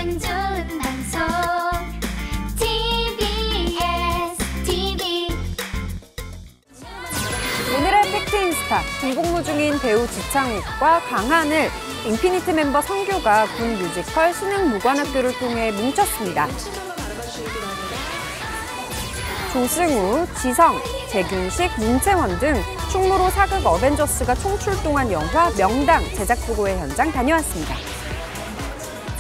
기분 좋은 방송 TBS TV. 오늘의 팩트인스타, 군복무 중인 배우 지창욱과 강하늘, 인피니트 멤버 성규가 군 뮤지컬 신흥무관학교를 통해 뭉쳤습니다. 조승우, 지성, 재균식, 문채원 등 충무로 사극 어벤져스가 총출동한 영화 명당 제작 보고회 현장 다녀왔습니다.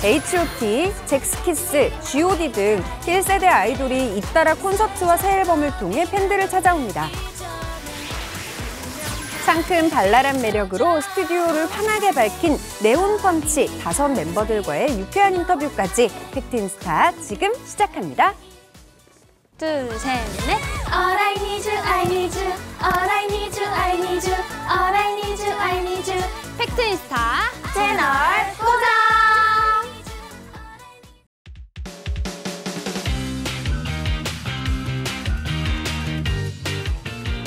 H.O.T, 잭스키스, G.O.D 등 1세대 아이돌이 잇따라 콘서트와 새 앨범을 통해 팬들을 찾아옵니다. 상큼 발랄한 매력으로 스튜디오를 환하게 밝힌 네온펀치 5 멤버들과의 유쾌한 인터뷰까지 팩트인스타 지금 시작합니다. 둘, 셋, 넷. All I need you, I need you. All I need you, I need you. All I need you, I need you. 팩트인스타 채널 고정!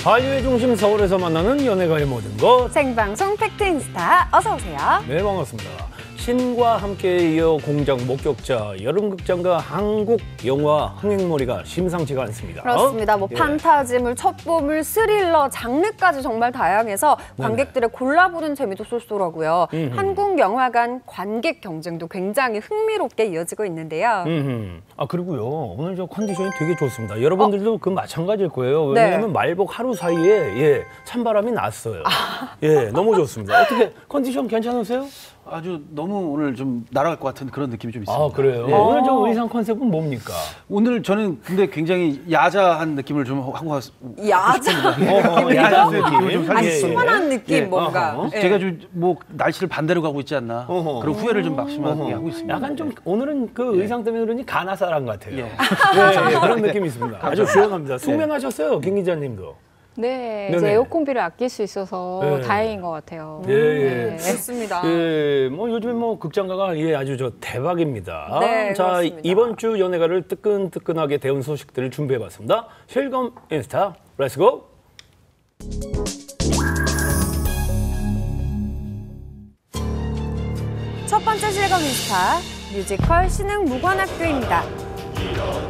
한류의 중심 서울에서 만나는 연예가의 모든 것. 생방송 팩트인스타 어서 오세요. 네, 반갑습니다. 신과 함께 이어 공장 목격자, 여름극장과 한국 영화 흥행머리가 심상치가 않습니다. 그렇습니다. 뭐 예. 판타지물, 첩보물, 스릴러, 장르까지 정말 다양해서 관객들의 골라보는 재미도 쏠쏠하고요. 한국 영화관 관객 경쟁도 굉장히 흥미롭게 이어지고 있는데요. 아, 그리고요, 오늘 저 컨디션이 되게 좋습니다. 여러분들도 그 마찬가지일 거예요. 왜냐하면 네. 말복 하루 사이에 찬바람이 났어요. 예, 너무 좋습니다. 어떻게 컨디션 괜찮으세요? 아주 너무 오늘 좀 날아갈 것 같은 그런 느낌이 좀 있습니다. 아, 그래요? 예. 오늘 저 의상 컨셉은 뭡니까? 오늘 저는 근데 굉장히 야자한 느낌을 좀 하고 왔습니다. 야자? 야자 느낌을 좀 살리고 싶어요. 시원한 느낌 예. 뭔가. 예. 제가 좀 뭐 날씨를 반대로 가고 있지 않나 그런 후회를 좀 막심하게 하고 있습니다. 약간 좀 오늘은 그 의상 때문에 그런지 가나 사람 같아요. 예. 예, 그런 느낌이 있습니다. 아주 시원합니다. 숙면하셨어요, 김 기자님도. 네, 네네. 이제 에어컨비를 아낄 수 있어서 네. 다행인 것 같아요. 예, 예. 네. 좋습니다. 예, 뭐 요즘에 뭐 극장가가 아주 저 대박입니다. 네, 자, 그렇습니다. 이번 주 연예가를 뜨끈뜨끈하게 데운 소식들을 준비해봤습니다. 실검 인스타, 렛츠고! 첫 번째 실검 인스타, 뮤지컬 신흥무관학교입니다.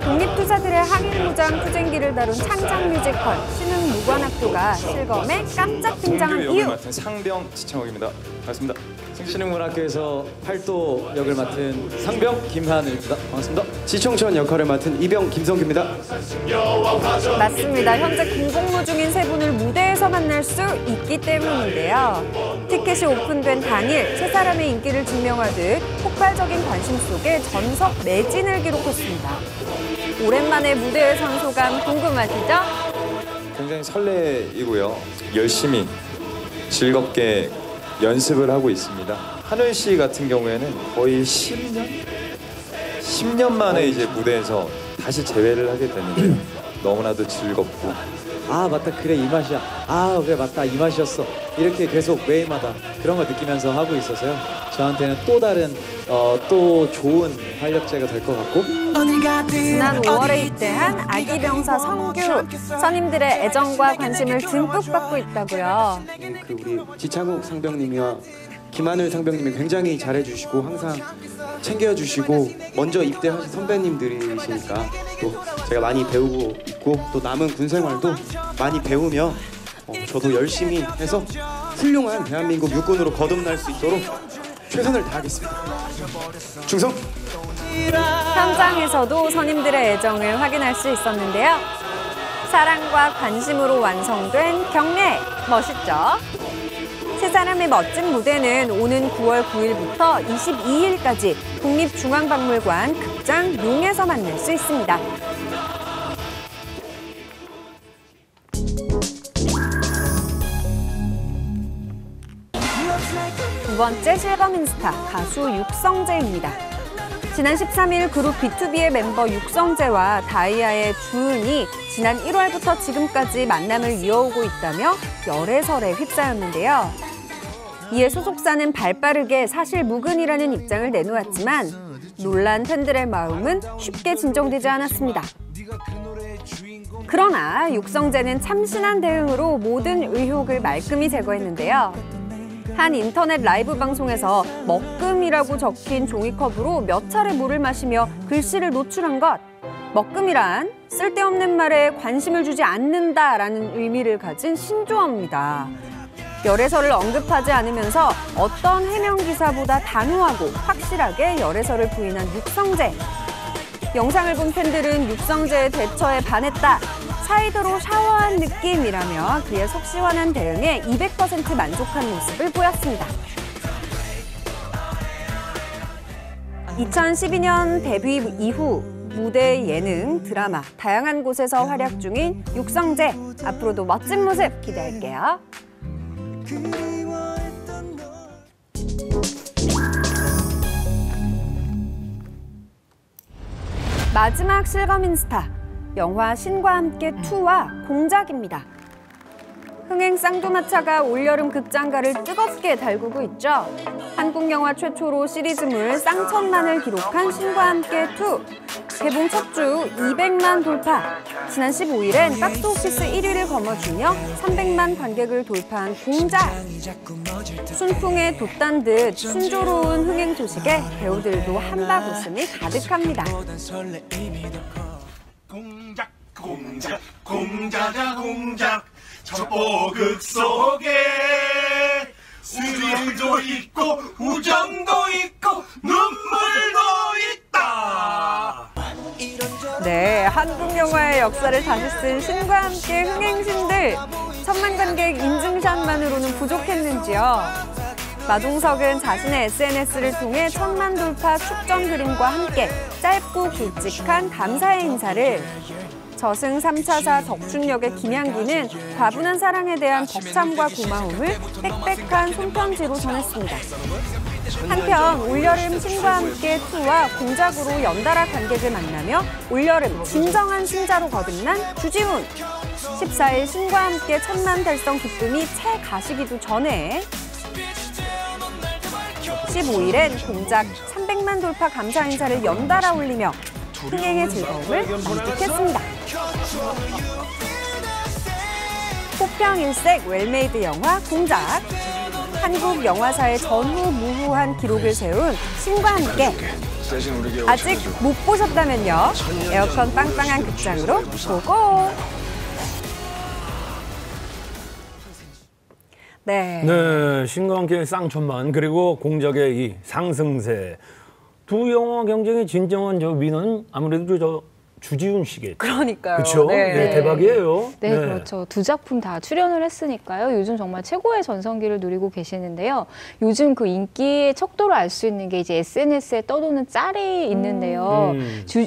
독립투사들의 항일무장 투쟁기를 다룬 창작 뮤지컬 신흥무관학교가 실검에 깜짝 등장한 역을 이유. 맡은 상병 지창욱입니다. 반갑습니다. 신흥문학교에서 팔도 역을 맡은 상병 김하늘입니다. 반갑습니다. 지청천 역할을 맡은 이병 김성규입니다. 맞습니다. 현재 군복무 중인 세 분을 무대에서 만날 수 있기 때문인데요. 티켓이 오픈된 당일 세 사람의 인기를 증명하듯 폭발적인 관심 속에 전석 매진을 기록했습니다. 오랜만에 무대에 선 소감 궁금하시죠? 굉장히 설레이고요. 열심히 즐겁게 연습을 하고 있습니다. 하늘 씨 같은 경우에는 거의 10년 만에 이제 무대에서 다시 재회를 하게 됐는데요. 너무나도 즐겁고. 아 맞다 그래 이 맛이야. 아 그래 맞다 이 맛이었어. 이렇게 계속 매일마다 그런 걸 느끼면서 하고 있어서요. 저한테는 또 다른 또 좋은 활력제가 될 것 같고. 지난 5월에 입대한 아기 병사 성규. 선임들의 애정과 관심을 듬뿍 받고 있다고요. 그 우리 지창욱 상병님이와 김하늘 상병님이 굉장히 잘해주시고 항상 챙겨주시고 먼저 입대하신 선배님들이시니까 또 제가 많이 배우고 있고 또 남은 군 생활도 많이 배우며 저도 열심히 해서 훌륭한 대한민국 육군으로 거듭날 수 있도록 최선을 다하겠습니다. 충성! 현장에서도 선임들의 애정을 확인할 수 있었는데요. 사랑과 관심으로 완성된 경례, 멋있죠? 세 사람의 멋진 무대는 오는 9월 9일부터 22일까지 국립중앙박물관 극장 용에서 만날 수 있습니다. 두 번째 실검 인스타, 가수 육성재입니다. 지난 13일 그룹 B2B의 멤버 육성재와 다이아의 주은이 지난 1월부터 지금까지 만남을 이어오고 있다며 열애설에 휩싸였는데요. 이에 소속사는 발빠르게 사실 무근이라는 입장을 내놓았지만 놀란 팬들의 마음은 쉽게 진정되지 않았습니다. 그러나 육성재는 참신한 대응으로 모든 의혹을 말끔히 제거했는데요. 한 인터넷 라이브 방송에서 먹금이라고 적힌 종이컵으로 몇 차례 물을 마시며 글씨를 노출한 것. 먹금이란 쓸데없는 말에 관심을 주지 않는다라는 의미를 가진 신조어입니다. 열애설을 언급하지 않으면서 어떤 해명 기사보다 단호하고 확실하게 열애설을 부인한 육성재. 영상을 본 팬들은 육성재의 대처에 반했다. 사이드로 샤워한 느낌이라며 그의 속 시원한 대응에 200% 만족한 모습을 보였습니다. 2012년 데뷔 이후 무대, 예능, 드라마 다양한 곳에서 활약 중인 육성재. 앞으로도 멋진 모습 기대할게요. 마지막 실검 인스타, 영화 신과 함께 2와 공작입니다. 흥행 쌍두마차가 올여름 극장가를 뜨겁게 달구고 있죠. 한국 영화 최초로 시리즈물 쌍천만을 기록한 신과 함께 2. 개봉 첫 주 200만 돌파. 지난 15일엔 박스오피스 1위를 거머쥐며 300만 관객을 돌파한 공작. 순풍에 돛단 듯 순조로운 흥행 소식에 배우들도 한박 웃음이 가득합니다. 공작 첩보극 속에 스릴도 있고 우정도 있고 눈물도 있다. 네, 한국 영화의 역사를 다시 쓴 신과 함께 흥행신들. 1000만 관객 인증샷만으로는 부족했는지요. 마동석은 자신의 SNS를 통해 1000만 돌파 축전 그림과 함께 짧고 굵직한 감사의 인사를. 저승 3차사 적중역의 김양기는 과분한 사랑에 대한 벅참과 고마움을 빽빽한 손편지로 전했습니다. 한편 올여름 신과 함께 2와 공작으로 연달아 관객을 만나며 올여름 진정한 신자로 거듭난 주지훈. 14일 신과 함께 1000만 달성 기쁨이 채 가시기도 전에 15일엔 공작 300만 돌파 감사 인사를 연달아 올리며 흥행의 즐거움을 만끽했습니다. 호평일색 웰메이드 영화 공작. 한국 영화사의 전후무후한 기록을 세운 신과 함께. 아직 못 보셨다면요. 에어컨 빵빵한 극장으로 고고! 네. 네, 신과 함께 쌍천만 그리고 공작의 이 상승세. 두 영화 경쟁의 진정한 저 위너는 아무래도 저 주지훈 씨겠죠. 그러니까요. 그렇죠. 네. 네, 대박이에요. 네, 그렇죠. 두 작품 다 출연을 했으니까요. 요즘 정말 최고의 전성기를 누리고 계시는데요. 요즘 그 인기의 척도를 알 수 있는 게 이제 SNS에 떠도는 짤이 있는데요.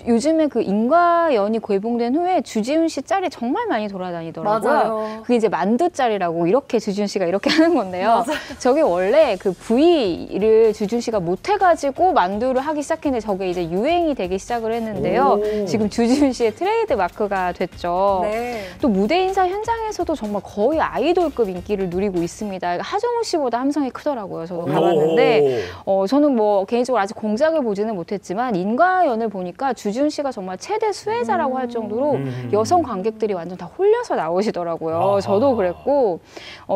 요즘에 그 인과연이 개봉된 후에 주지훈 씨 짤이 정말 많이 돌아다니더라고요. 맞아요. 그게 이제 만두 짤이라고 이렇게 주지훈 씨가 이렇게 하는 건데요. 저게 원래 그 V를 주지훈 씨가 못 해가지고 만두를 하기 시작했는데 저게 이제 유행이 되기 시작을 했는데요. 지금 주지훈 씨의 트레이드 마크가 됐죠. 네. 또 무대 인사 현장에서도 정말 거의 아이돌급 인기를 누리고 있습니다. 하정우 씨보다 함성이 크더라고요. 저도 가봤는데 저는 뭐 개인적으로 아직 공작을 보지는 못했지만 인과연을 보니까 주지훈 씨가 정말 최대 수혜자라고 할 정도로 여성 관객들이 완전 다 홀려서 나오시더라고요. 저도 그랬고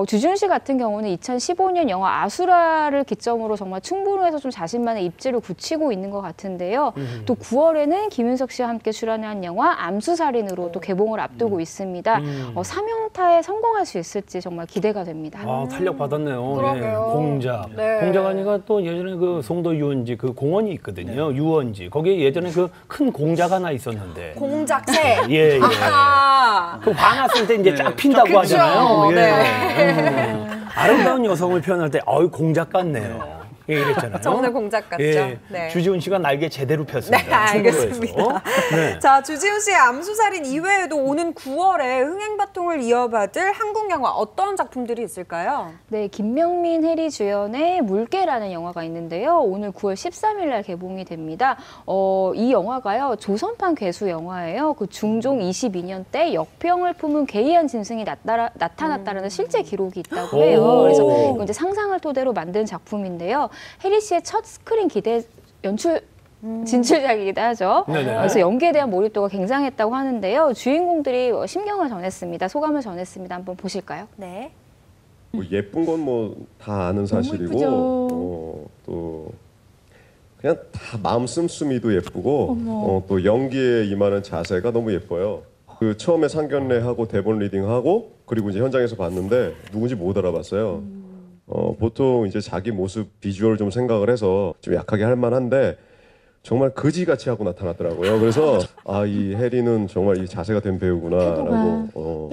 주지훈 씨 같은 경우는 2015년 영화 아수라를 기점으로 정말 충무로에서 좀 자신만의 입지를 굳히고 있는 것 같은데요. 또 9월에는 김윤석 씨와 함께 출연한 영화 암수살인으로 또 개봉을 앞두고 있습니다. 삼형타에 성공할 수 있을지 정말 기대가 됩니다. 아, 탄력 받았네요. 그러게요. 네, 공작. 네. 공작 하니까 또 예전에 그 송도 유원지 그 공원이 있거든요. 유원지. 거기에 예전에 그 큰 공작 하나 있었는데. 공작새. 예, 예. 아하. 그 화났을 때 이제 쫙 핀다고 그쵸? 하잖아요. 예. 네. 아름다운 여성을 표현할 때 어이 공작 같네요. 예, 이랬잖아요. 정말 공작 같죠. 예, 네. 주지훈 씨가 날개 제대로 폈습니다. 네, 알겠습니다. 충무로에서. 네. 자, 주지훈 씨의 암수살인 이외에도 오는 9월에 흥행 바통을 이어받을 한국 영화 어떤 작품들이 있을까요? 네, 김명민, 해리 주연의 물개라는 영화가 있는데요. 오늘 9월 13일 날 개봉이 됩니다. 이 영화가요, 조선판 괴수 영화예요. 그 중종 22년 때 역병을 품은 괴이한 짐승이 나타났다는 실제 기록이 있다고 해요. 그래서 이건 이제 상상을 토대로 만든 작품인데요. 해리 씨의 첫 스크린 연출 진출작이기도 하죠. 그래서 연기에 대한 몰입도가 굉장했다고 하는데요. 주인공들이 심경을 전했습니다. 소감을 전했습니다. 한번 보실까요? 네. 뭐 예쁜 건 뭐 다 아는 사실이고 또 그냥 다 마음 씀씀이도 예쁘고 또 연기에 임하는 자세가 너무 예뻐요. 그 처음에 상견례하고 대본 리딩하고 그리고 이제 현장에서 봤는데 누군지 못 알아봤어요. 보통 이제 자기 모습 비주얼 좀 생각을 해서 좀 약하게 할 만한데 정말 거지같이 하고 나타났더라고요. 그래서 아, 이 혜리는 정말 이 자세가 된 배우구나라고.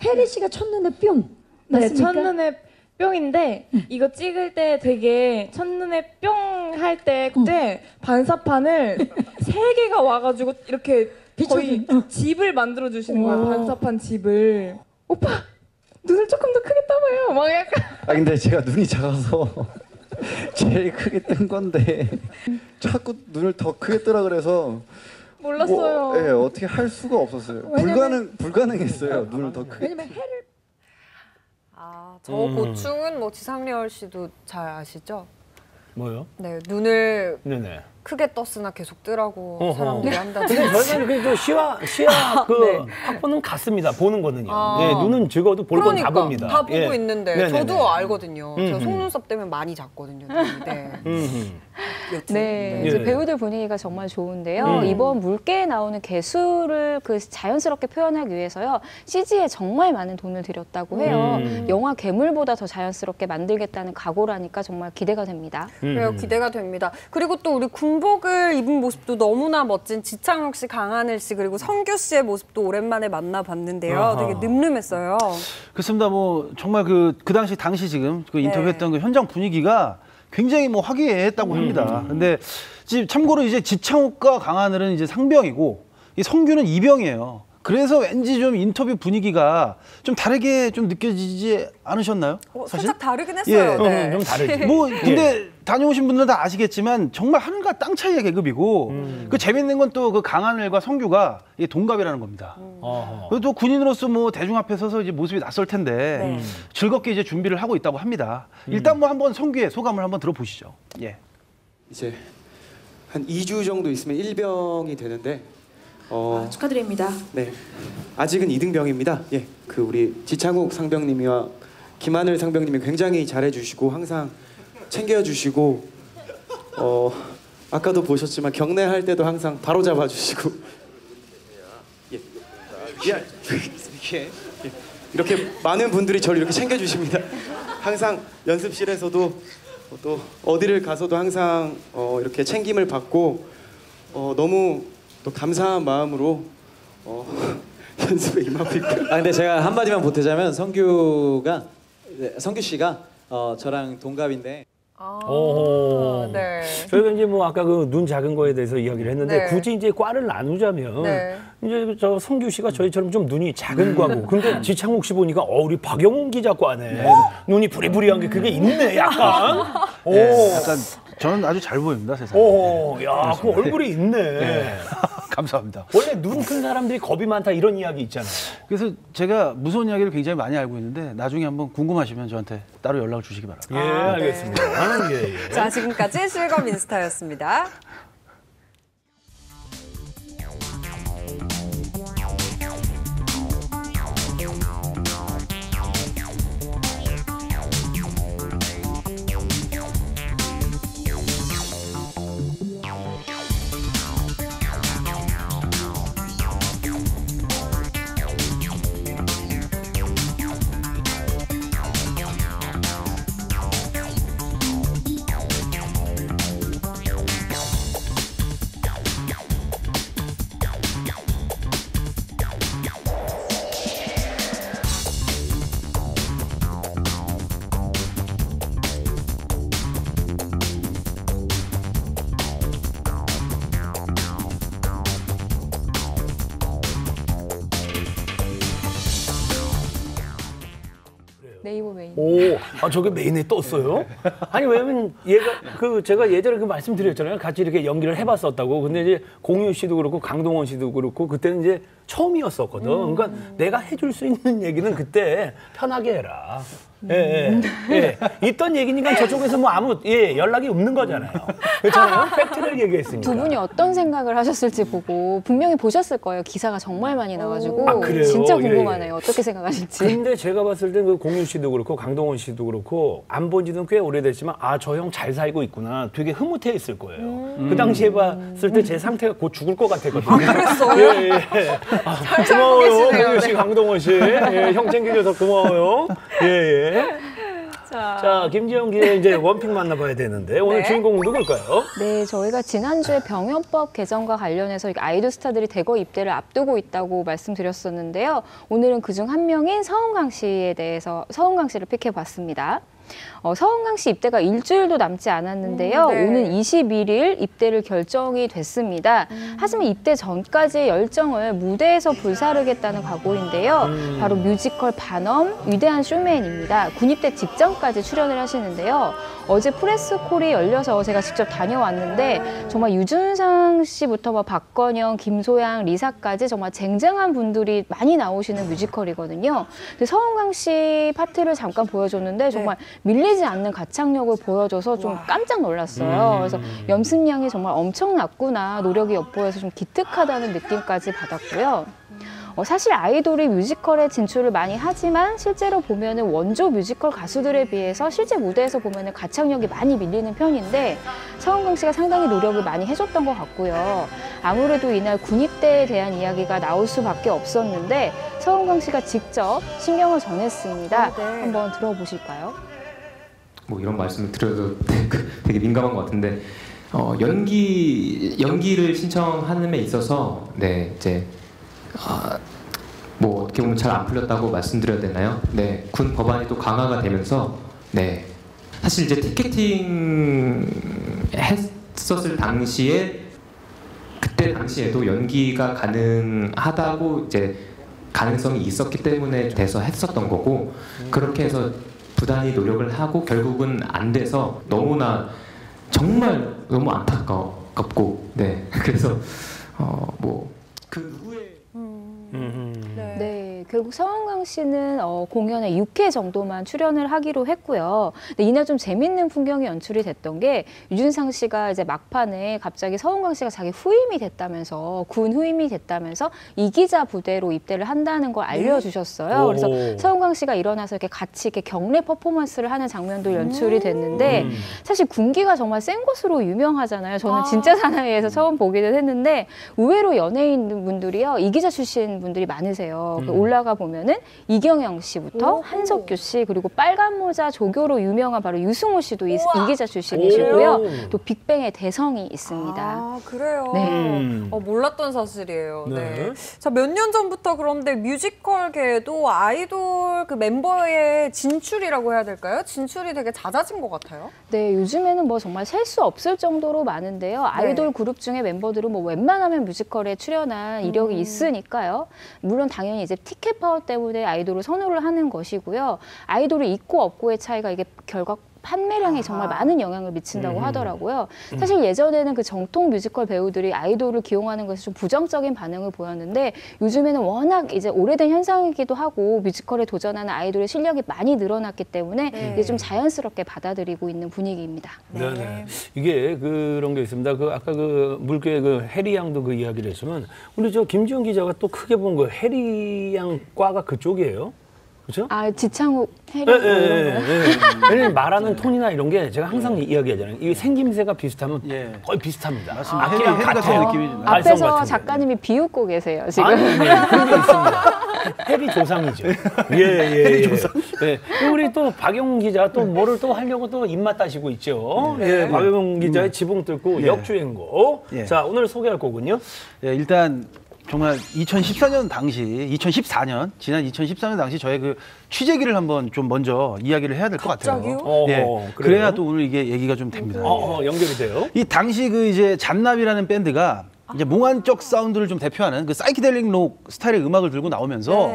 혜리 씨가 첫눈에 뿅. 네, 첫눈에 뿅인데 이거 찍을 때 되게 첫눈에 뿅 할 때 그때 반사판을 3개가 와가지고 이렇게 거의 집을 만들어 주시는 거예요. 반사판 집을. 오빠 눈을 조금 더 크게 떠봐요. 막 약간. 아 근데 제가 눈이 작아서 제일 크게 뜬 건데 자꾸 눈을 더 크게 뜨라 그래서 몰랐어요. 네, 어떻게 할 수가 없었어요. 불가능했어요. 눈을 더 크게. 왜냐면 해를 저 고충은 뭐 지상렬 씨도 잘 아시죠? 뭐요? 네, 눈을 네네. 크게 떴으나 계속 뜨라고 사람들이 한다든지. 근데 저희는 그 시야 그 확보는 같습니다. 보는 거는요. 예, 눈은 적어도 볼 건 다 봅니다. 다 보고 예. 있는데 네네네. 저도 알거든요. 저 속눈썹 때문에 많이 잤거든요. 네. 네, 예. 이제 배우들 분위기가 정말 좋은데요. 이번 물개에 나오는 개수를 그 자연스럽게 표현하기 위해서요. CG에 정말 많은 돈을 들였다고 해요. 영화 괴물보다 더 자연스럽게 만들겠다는 각오라니까 정말 기대가 됩니다. 그래요, 기대가 됩니다. 그리고 또 우리 군복을 입은 모습도 너무나 멋진 지창욱 씨, 강하늘 씨 그리고 성규 씨의 모습도 오랜만에 만나봤는데요. 되게 늠름했어요. 그렇습니다. 뭐 정말 그 당시 지금 그 인터뷰했던 그 현장 분위기가 굉장히 뭐 화기애애했다고 합니다. 근데 지금 참고로 이제 지창욱과 강하늘은 이제 상병이고 이 성규는 이병이에요. 그래서 왠지 좀 인터뷰 분위기가 좀 다르게 좀 느껴지지 않으셨나요? 사실? 살짝 다르긴 했어요. 예, 네. 좀 다르지. 뭐 근데 다녀오신 분들은 다 아시겠지만 정말 하늘과 땅 차이의 계급이고 그 재밌는 건 또 그 강하늘과 성규가 이 동갑이라는 겁니다. 그리고 또 군인으로서 뭐 대중 앞에 서서 이제 모습이 낯설 텐데 즐겁게 이제 준비를 하고 있다고 합니다. 일단 뭐 한번 성규의 소감을 한번 들어보시죠. 예. 이제 한 2주 정도 있으면 1병이 되는데 축하드립니다. 네, 아직은 2등병입니다. 예, 그 우리 지창욱 상병님이와 김하늘 상병님이 굉장히 잘해주시고 항상 챙겨주시고 아까도 보셨지만 경례할 때도 항상 바로 잡아주시고 이렇게 많은 분들이 저를 이렇게 챙겨주십니다. 항상 연습실에서도 또 어디를 가서도 항상 이렇게 챙김을 받고 너무 또 감사한 마음으로 연습에 임하고 있고요. 아 근데 제가 한마디만 보태자면 성규 씨가 저랑 동갑인데. 네. 저희가 이제 뭐 아까 그 눈 작은 거에 대해서 이야기를 했는데 굳이 이제 과를 나누자면 이제 저 성규 씨가 저희처럼 좀 눈이 작은 과고 근데 지창욱 씨 보니까 우리 박영훈 기자 과네. 눈이 부리부리한 게 그게 있네 약간. 약간 저는 아주 잘 보입니다 세상에. 야, 그 얼굴이 있네. 감사합니다. 원래 눈 큰 사람들이 겁이 많다 이런 이야기 있잖아요. 그래서 제가 무서운 이야기를 굉장히 많이 알고 있는데 나중에 한번 궁금하시면 저한테 따로 연락을 주시기 바랍니다. 예, 알겠습니다. 예. 자, 지금까지 실검 인스타였습니다. 네이버 메인. 저게 메인에 떴어요? 아니 왜냐면 얘가 제가 예전에 그 말씀드렸잖아요. 같이 이렇게 연기를 해봤었다고. 근데 이제 공유 씨도 그렇고 강동원 씨도 그렇고 그때는 이제 처음이었었거든. 그러니까 내가 해줄 수 있는 얘기는 그때 편하게 해라. 있던 얘기니까 저쪽에서 뭐 아무 연락이 없는 거잖아요. 그렇잖아요. 팩트를 얘기했으니까. 두 분이 어떤 생각을 하셨을지 보고 분명히 보셨을 거예요. 기사가 정말 많이 나가지고 그래요? 진짜 궁금하네요. 어떻게 생각하실지. 근데 제가 봤을 때 그 공유 씨도 그렇고 강동원 씨도 그렇고 안 본 지는 꽤 오래됐지만 저 형 잘 살고 있구나. 되게 흐뭇해 있을 거예요. 그 당시에 봤을 때 제 상태가 곧 죽을 것 같았거든요. 그랬어요? 고마워요. 공유 씨, 강동원 씨. 형 챙겨줘서 고마워요. 자, 김지영 기자 이제 원픽 만나봐야 되는데 오늘 주인공 누굴까요? 네, 저희가 지난주에 병역법 개정과 관련해서 아이돌 스타들이 대거 입대를 앞두고 있다고 말씀드렸었는데요. 오늘은 그중 한 명인 서은강 씨를 픽해봤습니다. 서은강 씨 입대가 일주일도 남지 않았는데요. 오는 21일 입대를 결정이 됐습니다. 하지만 입대 전까지의 열정을 무대에서 불사르겠다는 각오인데요. 바로 뮤지컬 반엄, 위대한 쇼맨입니다. 군입대 직전까지 출연을 하시는데요. 어제 프레스콜이 열려서 제가 직접 다녀왔는데 정말 유준상 씨부터 박건영, 김소양, 리사까지 정말 쟁쟁한 분들이 많이 나오시는 뮤지컬이거든요. 근데 서은강 씨 파트를 잠깐 보여줬는데 정말 밀리지 않는 가창력을 보여줘서 좀 깜짝 놀랐어요. 그래서 연습량이 정말 엄청났구나, 노력이 엿보여서 좀 기특하다는 느낌까지 받았고요. 사실 아이돌이 뮤지컬에 진출을 많이 하지만 실제로 보면은 원조 뮤지컬 가수들에 비해서 실제 무대에서 보면은 가창력이 많이 밀리는 편인데 서은강 씨가 상당히 노력을 많이 해줬던 것 같고요. 아무래도 이날 군입대에 대한 이야기가 나올 수밖에 없었는데 서은강 씨가 직접 신경을 전했습니다. 한번 들어보실까요? 뭐 이런 말씀을 드려도 되게 민감한 것 같은데 연기를 신청하는 데 있어서 이제 뭐 어떻게 보면 잘 안 풀렸다고 말씀드려야 되나요? 군 법안이 또 강화가 되면서 사실 이제 티켓팅 했었을 당시에 그때 당시에도 연기가 가능하다고 이제 가능성이 있었기 때문에 돼서 했었던 거고 그렇게 해서 부단히 노력을 하고 결국은 안 돼서 너무나 정말 너무 안타깝고 그래서 뭐 그 후에 결국 서은강 씨는 공연에 6회 정도만 출연을 하기로 했고요. 근데 이날 좀 재밌는 풍경이 연출이 됐던 게 유준상 씨가 이제 막판에 갑자기 서은강 씨가 자기 후임이 됐다면서 군 후임이 됐다면서 이기자 부대로 입대를 한다는 걸 알려주셨어요. 그래서 서은강 씨가 일어나서 이렇게 같이 이렇게 경례 퍼포먼스를 하는 장면도 연출이 됐는데 사실 군기가 정말 센 곳으로 유명하잖아요. 저는 진짜 사나이에서 처음 보기는 했는데 의외로 연예인 분들이요 이기자 출신 분들이 많으세요. 올라가 보면은 이경영 씨부터 한석규 씨 그리고 빨간 모자 조교로 유명한 바로 유승호 씨도 이기자 출신이시고요. 또 빅뱅의 대성이 있습니다. 그래요? 몰랐던 사실이에요. 자, 몇 년 전부터 그런데 뮤지컬계에도 아이돌 그 멤버의 진출이라고 해야 될까요? 진출이 되게 잦아진 것 같아요. 네, 요즘에는 뭐 정말 셀 수 없을 정도로 많은데요. 아이돌 그룹 중에 멤버들은 뭐 웬만하면 뮤지컬에 출연한 이력이 있으니까요. 물론 당연히 이제 티켓 파워 때문에 아이돌을 선호를 하는 것이고요. 아이돌이 있고 없고의 차이가 이게 결국 판매량에 정말 많은 영향을 미친다고 하더라고요. 사실 예전에는 그 정통 뮤지컬 배우들이 아이돌을 기용하는 것이 좀 부정적인 반응을 보였는데 요즘에는 워낙 이제 오래된 현상이기도 하고 뮤지컬에 도전하는 아이돌의 실력이 많이 늘어났기 때문에 이제 좀 자연스럽게 받아들이고 있는 분위기입니다. 이게 그런 게 있습니다. 그 아까 그 물개 그 해리 양도 그 이야기를 했지만 우리 저 김지영 기자가 또 크게 본 그 해리 양 과가 그쪽이에요. 그렇죠? 지창욱, 해리. 왜냐면 말하는 톤이나 이런 게 제가 항상 이야기하잖아요. 이 생김새가 비슷하면 거의 비슷합니다. 맞습니다. 악기랑 해리 같은 느낌이죠. 앞에서 작가님이 비웃고 계세요, 지금. 그런 게 있습니다. 해리 조상이죠. 해리 조상. 우리 또 박영훈 기자 또 뭐를 또 하려고 또 입맛 따시고 있죠. 박영훈 기자의 지붕 뚫고 역주행곡. 자, 오늘 소개할 곡은요? 일단 정말 2014년 당시, 2014년, 지난 2014년 당시 저의 그 취재기를 한번 좀 먼저 이야기를 해야 될 것 같아요. 그래야 또 오늘 이게 얘기가 좀 됩니다. 연결이 돼요? 이 당시 그 이제 잔나비라는 밴드가 이제 몽환적 사운드를 좀 대표하는 그 사이키델릭 록 스타일의 음악을 들고 나오면서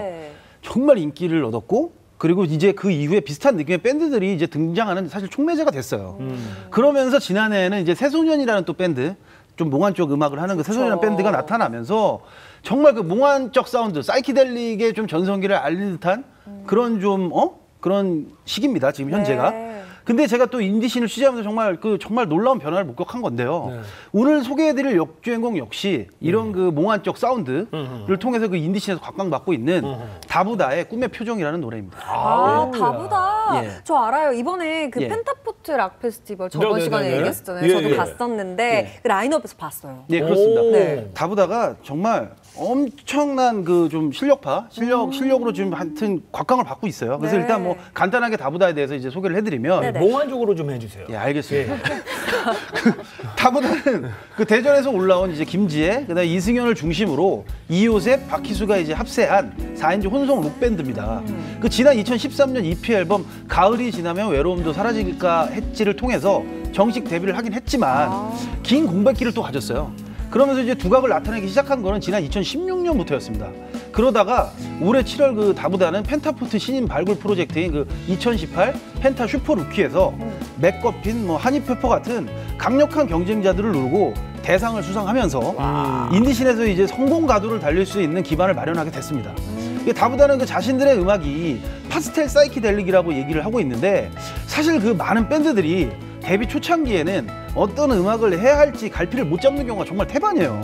정말 인기를 얻었고 그리고 이제 그 이후에 비슷한 느낌의 밴드들이 이제 등장하는 사실 촉매제가 됐어요. 그러면서 지난해에는 이제 새소년이라는 또 밴드, 좀 몽환 쪽 음악을 하는 그 새소년이라는 밴드가 나타나면서 정말 그 몽환적 사운드, 사이키델릭의 좀 전성기를 알리는 듯한 그런 좀 그런 시기입니다. 지금 현재가. 근데 제가 또 인디씬을 취재하면서 정말 놀라운 변화를 목격한 건데요. 오늘 소개해드릴 역주행곡 역시 이런 그 몽환적 사운드를 통해서 그 인디씬에서 각광받고 있는 다부다의 꿈의 표정이라는 노래입니다. 다부다. 예. 저 알아요. 이번에 그 예. 펜타포트 락 페스티벌 저번 시간에 얘기했었잖아요. 저도 봤었는데 그 라인업에서 봤어요. 네, 그렇습니다. 다부다가 정말 엄청난 그 좀 실력으로 지금 하여튼 각광을 받고 있어요. 그래서 일단 뭐 간단하게 다부다에 대해서 이제 소개를 해드리면 몽환적으로 좀 해주세요. 예, 알겠습니다. 다부다는 그 대전에서 올라온 이제 김지혜, 그다음에 이승현을 중심으로 이효셉, 박희수가 이제 합세한 4인조 혼성 록밴드입니다. 그 지난 2013년 EP 앨범 가을이 지나면 외로움도 사라질까 했지를 통해서 정식 데뷔를 하긴 했지만 긴 공백기를 또 가졌어요. 그러면서 이제 두각을 나타내기 시작한 거는 지난 2016년부터였습니다. 그러다가 올해 7월 그 다부다는 펜타포트 신인 발굴 프로젝트인 그 2018 펜타 슈퍼 루키에서 맥거핀, 뭐 하니페퍼 같은 강력한 경쟁자들을 누르고 대상을 수상하면서 인디씬에서 이제 성공 가도를 달릴 수 있는 기반을 마련하게 됐습니다. 다부다는 그 자신들의 음악이 파스텔 사이키델릭이라고 얘기를 하고 있는데 사실 그 많은 밴드들이 데뷔 초창기에는 어떤 음악을 해야 할지 갈피를 못 잡는 경우가 정말 태반이에요.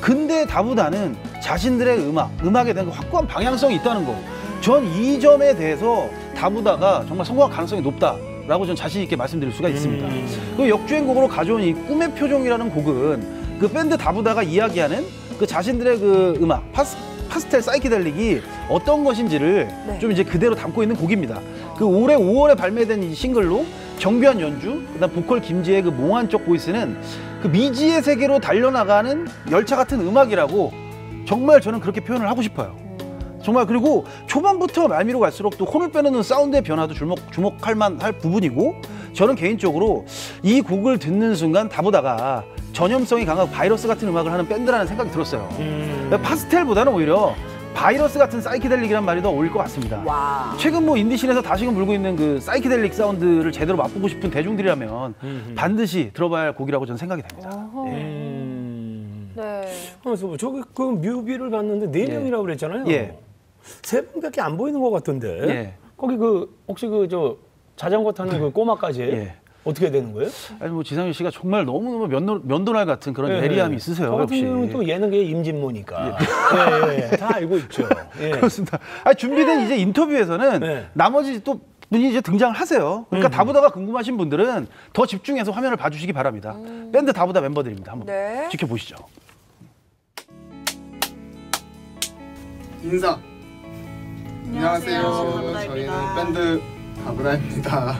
근데 다부다는 자신들의 음악에 대한 확고한 방향성이 있다는 거. 전 이 점에 대해서 다부다가 정말 성공할 가능성이 높다라고 전 자신 있게 말씀드릴 수가 있습니다. 그 역주행곡으로 가져온 이 꿈의 표정이라는 곡은 그 밴드 다부다가 이야기하는 그 자신들의 그 음악 파스텔 사이키델릭이 어떤 것인지를 좀 이제 그대로 담고 있는 곡입니다. 그 올해 5월에 발매된 이 싱글로 정교한 연주, 그다음 보컬 김지혜의 그 몽환적 보이스는 그 미지의 세계로 달려나가는 열차 같은 음악이라고 정말 저는 그렇게 표현을 하고 싶어요. 정말 그리고 초반부터 말미로 갈수록 또 혼을 빼놓는 사운드의 변화도 주목할 만할 부분이고 저는 개인적으로 이 곡을 듣는 순간 다부다가 전염성이 강한 바이러스 같은 음악을 하는 밴드라는 생각이 들었어요. 파스텔보다는 오히려 바이러스 같은 사이키델릭이란 말이 더 어울릴 것 같습니다. 최근 뭐 인디씬에서 다시금 불고 있는 그 사이키델릭 사운드를 제대로 맛보고 싶은 대중들이라면 반드시 들어봐야 할 곡이라고 저는 생각이 됩니다. 그래서 저기 그 뮤비를 봤는데 4명이라고 그랬잖아요. 예. 3분밖에 안 보이는 것 같던데. 거기 그 혹시 그 저 자전거 타는 그 꼬마까지 어떻게 되는 거예요? 아니 뭐 지상렬 씨가 정말 너무너무 면도날 같은 그런 예리함이 있으세요. 역시. 또 예능계의 임진모니까. 다 알고 있죠. 그렇습니다. 아니, 준비된 이제 인터뷰에서는 나머지 또 분이 이제 등장을 하세요. 그러니까 다부다가 궁금하신 분들은 더 집중해서 화면을 봐주시기 바랍니다. 밴드 다부다 멤버들입니다. 한번 지켜보시죠. 인사. 안녕하세요. 저희는 밴드 다부다입니다.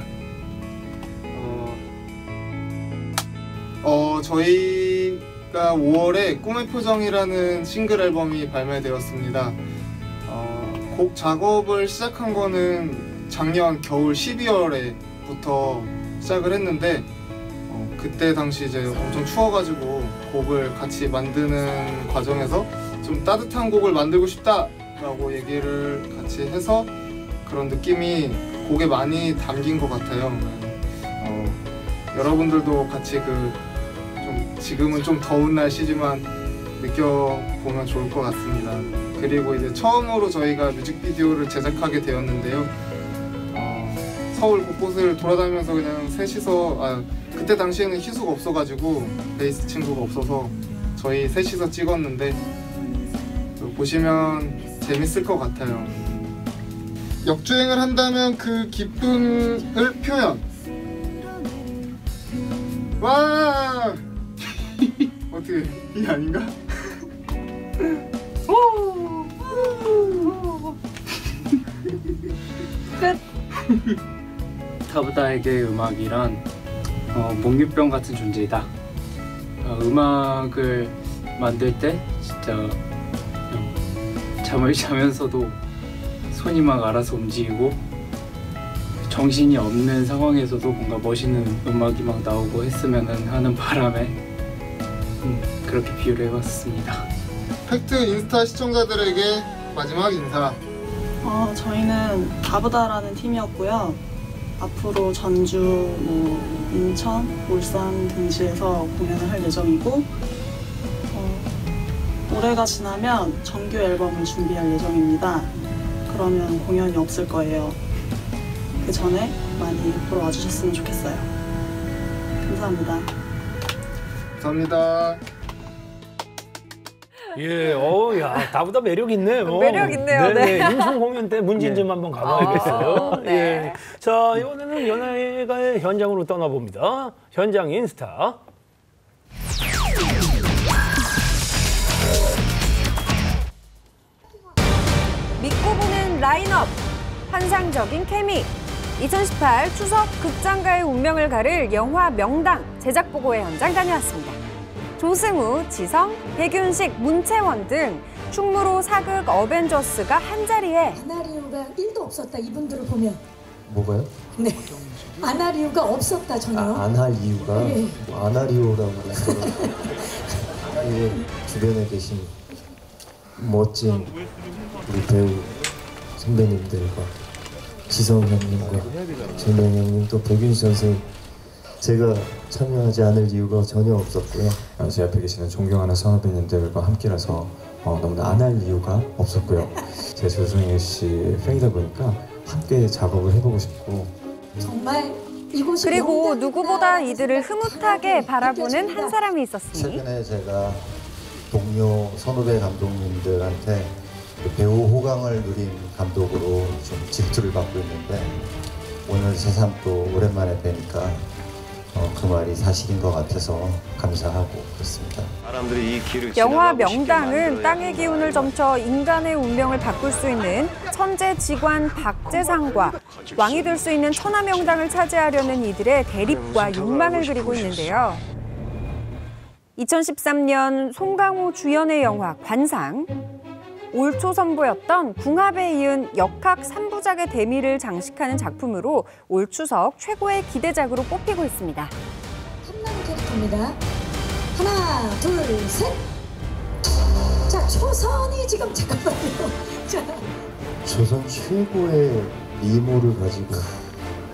저희가 5월에 꿈의 표정이라는 싱글 앨범이 발매되었습니다. 곡 작업을 시작한 거는 작년 겨울 12월에부터 시작을 했는데 그때 당시 이제 엄청 추워가지고 곡을 같이 만드는 과정에서 좀 따뜻한 곡을 만들고 싶다라고 얘기를 같이 해서 그런 느낌이 곡에 많이 담긴 것 같아요. 여러분들도 같이 지금은 좀 더운 날씨지만 느껴보면 좋을 것 같습니다. 그리고 이제 처음으로 저희가 뮤직비디오를 제작하게 되었는데요. 서울 곳곳을 돌아다니면서 그냥 셋이서 그때 당시에는 희수가 없어가지고 베이스 친구가 없어서 저희 셋이서 찍었는데 보시면 재밌을 것 같아요. 역주행을 한다면 그 기쁨을 표현. 와! 어떻게 이게 아닌가? 끝. 다부다에게 음악이란 몽유병 같은 존재이다. 음악을 만들 때 진짜 잠을 자면서도 손이 막 알아서 움직이고 정신이 없는 상황에서도 뭔가 멋있는 음악이 막 나오고 했으면 하는 바람에 그렇게 비유를 해봤습니다. 팩트 인스타 시청자들에게 마지막 인사. 저희는 다부다라는 팀이었고요. 앞으로 전주, 인천, 울산 등지에서 공연을 할 예정이고 올해가 지나면 정규 앨범을 준비할 예정입니다. 그러면 공연이 없을 거예요. 그 전에 많이 보러 와주셨으면 좋겠어요. 감사합니다. 감사합니다. 예, 야, 다보다 매력 있네요. 매력 있네요. 네. 인천 공연 때 문진 좀 한번 가봐야겠어요. 네. 예. 자, 이번에는 연예가의 현장으로 떠나봅니다. 현장 인스타. 믿고 보는 라인업, 환상적인 케미. 2018 추석 극장가의 운명을 가를 영화 명당 제작 보고회 현장 다녀왔습니다. 조승우, 지성, 백윤식, 문채원 등 충무로 사극 어벤져스가 한자리에 아나리우가 1도 없었다. 이분들을 보면. 뭐가요? 네. 아나리우가 없었다 전혀. 안 할 이유가 네. 아나리오라고 해서 주변에 계신 멋진 우리 배우 선배님들과 지성 형님과 재명 형님 또 백윤 선생님 제가 참여하지 않을 이유가 전혀 없었고요. 제 앞에 계시는 존경하는 선후배님들과 함께라서 너무나 안 할 이유가 없었고요. 제가 조승우 씨 팬이다 보니까 함께 작업을 해보고 싶고 정말 이곳이 그리고 누구보다 이들을 흐뭇하게 바라보는 한 사람이 있었으니 최근에 제가 동료 선후배 감독님들한테 배우 호강을 누린 감독으로 좀 질투를 받고 있는데 오늘 새삼 또 오랜만에 뵈니까 그 말이 사실인 것 같아서 감사하고 그렇습니다. 사람들이 이 길을 영화 명당은 땅의 기운을 점쳐 인간의 운명을 바꿀 수 있는 천재 직관 박재상과 왕이 될 수 있는 천하명당을 차지하려는 이들의 대립과 욕망을 그리고 있는데요. 2013년 송강호 주연의 영화 관상, 올 초 선보였던 궁합에 이은 역학 3부작의 대미를 장식하는 작품으로 올 추석 최고의 기대작으로 뽑히고 있습니다. 탐나는 캐릭터입니다. 하나, 둘, 셋. 자, 초선이 지금 잠깐만요. 자, 조선 최고의 미모를 가지고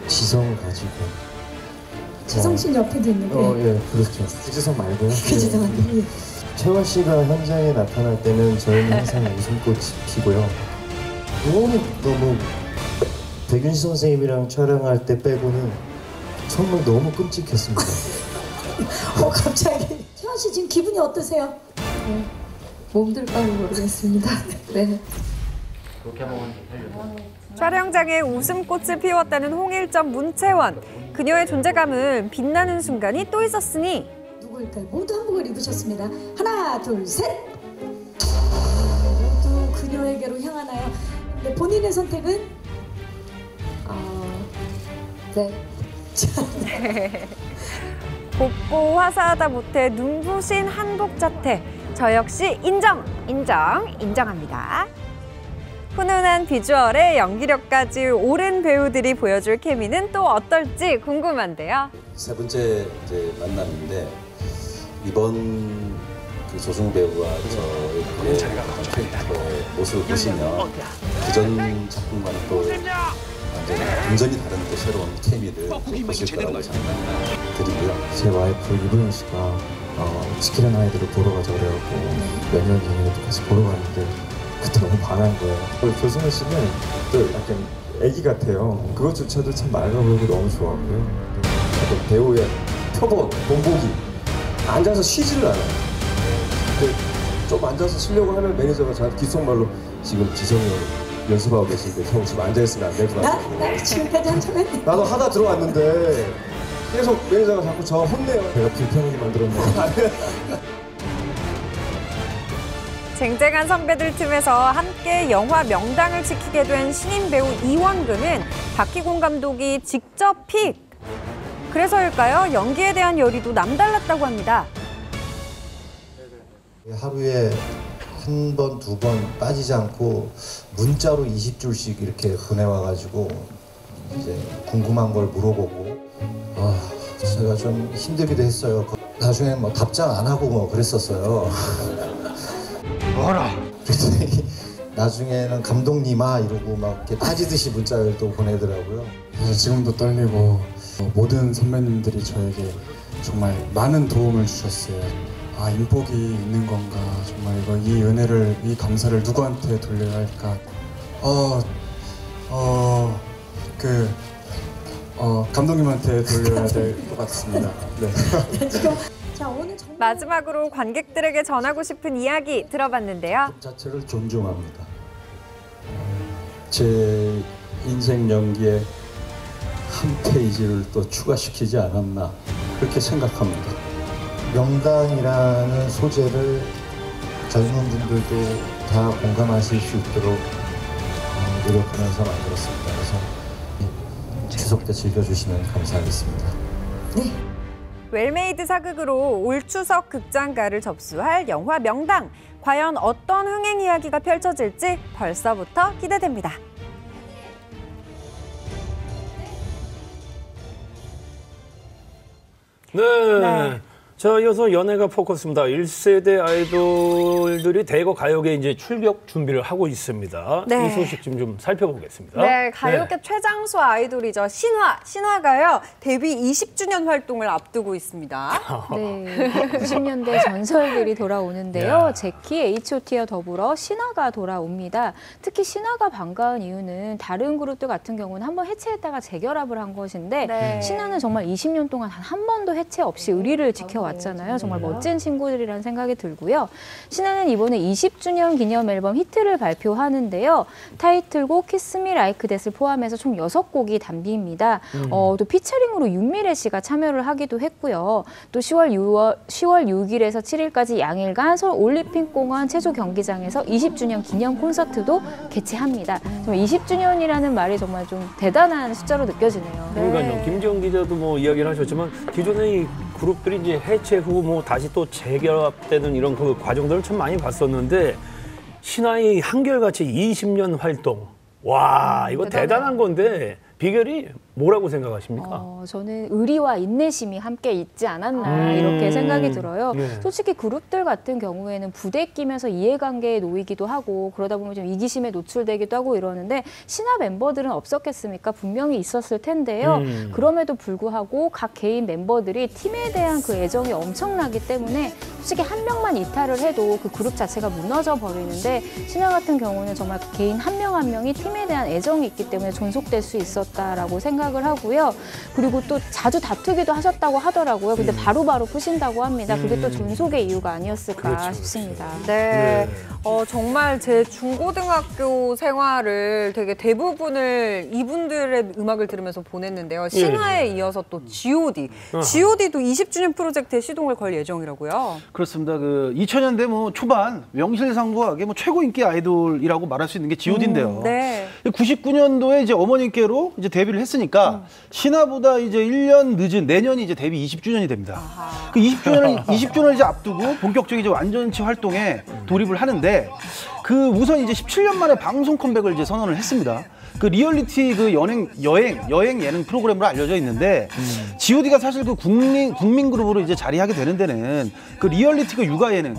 지성을 가지고 지성 씨 옆에도 있는데. 예, 그렇죠. 구지성 말고요. 구지성 아니에요. 채원 씨가 현장에 나타날 때는 저희는 항상 웃음꽃이 피고요. 너무 백윤식 선생님이랑 촬영할 때 빼고는 정말 너무 끔찍했습니다. 갑자기. 채원 씨 지금 기분이 어떠세요? 몸둘 바를 모르겠습니다. 네. 촬영장에 웃음꽃을 피웠다는 홍일점 문채원. 그녀의 존재감은 빛나는 순간이 또 있었으니 누구일까요? 모두 한복을 입으셨습니다. 하나, 둘, 셋. 모두 그녀에게로 향하나요? 네, 본인의 선택은? 네. 곱고 화사하다 못해 눈부신 한복 자태. 저 역시 인정합니다. 훈훈한 비주얼에 연기력까지 오른 배우들이 보여줄 케미는 또 어떨지 궁금한데요. 세 번째 이제 만남인데 이번 그 조승우 배우와 저의 캐릭터의 모습을 보시면 그전 작품과는 또 완전히 다른 또 새로운 케미를 보실 거라고 생각드리고요. 제 와이프 이브영 씨가 시키는 아이들을 보러 가자고 그래갖고 몇 년 전에 같이 보러 갔는데 그때 너무 반한 거예요. 조승우 씨는 또 약간 애기 같아요. 그것조차도 참 맑아 보이고 너무 좋았고요. 약간 배우의 표본, 본보기 앉아서 쉬지를 않아요. 근데 좀 앉아서 쉬려고 하면 매니저가 저한테 귓속말로 지금 지성이 연습하고 계신데 형 지금 앉아있으면 안 될 것 같아요. 나 지금까지 한참 했네. 나도 하다 들어왔는데 계속 매니저가 자꾸 저 혼내요. 제가 불편하게 만들었네요. 쟁쟁한 선배들 틈에서 함께 영화 명당을 지키게 된 신인 배우 이원근은 박희공 감독이 직접 픽. 그래서일까요? 연기에 대한 열의도 남달랐다고 합니다. 하루에 한 번, 두 번 빠지지 않고 문자로 20줄씩 이렇게 보내와가지고 이제 궁금한 걸 물어보고 제가 좀 힘들기도 했어요. 나중에 뭐 답장 안 하고 뭐 그랬었어요. 뭐라? 그랬더니 나중에는 감독님아 이러고 막 이렇게 따지듯이 문자를 또 보내더라고요. 그래서 지금도 떨리고 모든 선배님들이 저에게 정말 많은 도움을 주셨어요. 인복이 있는 건가, 정말 이 은혜를, 이 감사를 누구한테 돌려야 할까. 감독님한테 돌려야 될 것 같습니다. 네. 마지막으로 관객들에게 전하고 싶은 이야기 들어봤는데요. 자체를 존중합니다. 제 인생 연기에 한 페이지를 또 추가시키지 않았나 그렇게 생각합니다. 명당이라는 소재를 젊은 분들도 다 공감하실 수 있도록 노력하면서 만들었습니다. 그래서 추석 때 즐겨주시면 감사하겠습니다. 네. 웰메이드 사극으로 올 추석 극장가를 접수할 영화 명당. 과연 어떤 흥행 이야기가 펼쳐질지 벌써부터 기대됩니다. 네. 자, 이어서 연예가 포커스입니다. 1세대 아이돌들이 대거 가요계 이제 출격 준비를 하고 있습니다. 네. 이 소식 좀 살펴보겠습니다. 네, 가요계 최장수 아이돌이죠. 신화가요. 데뷔 20주년 활동을 앞두고 있습니다. 네, 90년대 전설들이 돌아오는데요. 제키, H.O.T와 더불어 신화가 돌아옵니다. 특히 신화가 반가운 이유는 다른 그룹들 같은 경우는 한번 해체했다가 재결합을 한 것인데 네. 신화는 정말 20년 동안 한 번도 해체 없이 의리를 지켜왔잖아요. 정말 멋진 친구들이라는 생각이 들고요. 신화는 이번에 20주년 기념 앨범 히트를 발표하는데요. 타이틀곡 키스 미 라이크 댓을 포함해서 총 6곡이 담깁니다. 또 피처링으로 윤미래 씨가 참여를 하기도 했고요. 또 10월 6일에서 7일까지 양일간 서울 올림픽공원 체조 경기장에서 20주년 기념 콘서트도 개최합니다. 정말 20주년이라는 말이 정말 좀 대단한 숫자로 느껴지네요. 그러니까요. 김지영 기자도 뭐 이야기를 하셨지만 기존의 이 그룹들이 이제 해체 후 뭐 다시 또 재결합되는 이런 그 과정들을 참 많이 봤었는데 신화의 한결같이 20년 활동. 와, 이거 대단한 건데 비결이 뭐라고 생각하십니까? 저는 의리와 인내심이 함께 있지 않았나 이렇게 생각이 들어요. 네. 솔직히 그룹들 같은 경우에는 부대 끼면서 이해관계에 놓이기도 하고 그러다 보면 좀 이기심에 노출되기도 하고 이러는데 신화 멤버들은 없었겠습니까? 분명히 있었을 텐데요. 그럼에도 불구하고 각 개인 멤버들이 팀에 대한 그 애정이 엄청나기 때문에 솔직히 한 명만 이탈을 해도 그 그룹 자체가 무너져 버리는데 신화 같은 경우는 정말 개인 한 명 한 명이 팀에 대한 애정이 있기 때문에 존속될 수 있었다라고 생각을 하고요. 그리고 또 자주 다투기도 하셨다고 하더라고요. 근데 바로바로 푸신다고 합니다. 그게 또 존속의 이유가 아니었을까 싶습니다. 네. 정말 제 중고등학교 생활을 되게 대부분을 이분들의 음악을 들으면서 보냈는데요. 신화에 이어서 또 G.O.D. G.O.D도 20주년 프로젝트에 시동을 걸 예정이라고요. 그렇습니다. 그 2000년대 뭐 초반 명실상부하게 뭐 최고 인기 아이돌이라고 말할 수 있는 게 G.O.D인데요. 네. 99년도에 이제 어머님께로 이제 데뷔를 했으니까 신화보다 이제 1년 늦은 내년이 이제 데뷔 20주년이 됩니다. 그 20주년을 이제 앞두고 본격적인 이제 완전체 활동에 돌입을 하는데 그 우선 이제 17년 만에 방송 컴백을 이제 선언을 했습니다. 그 리얼리티 그 여행 예능 프로그램으로 알려져 있는데 G.O.D가 사실 그 국민 그룹으로 이제 자리하게 되는 데는 그 리얼리티 그 육아 예능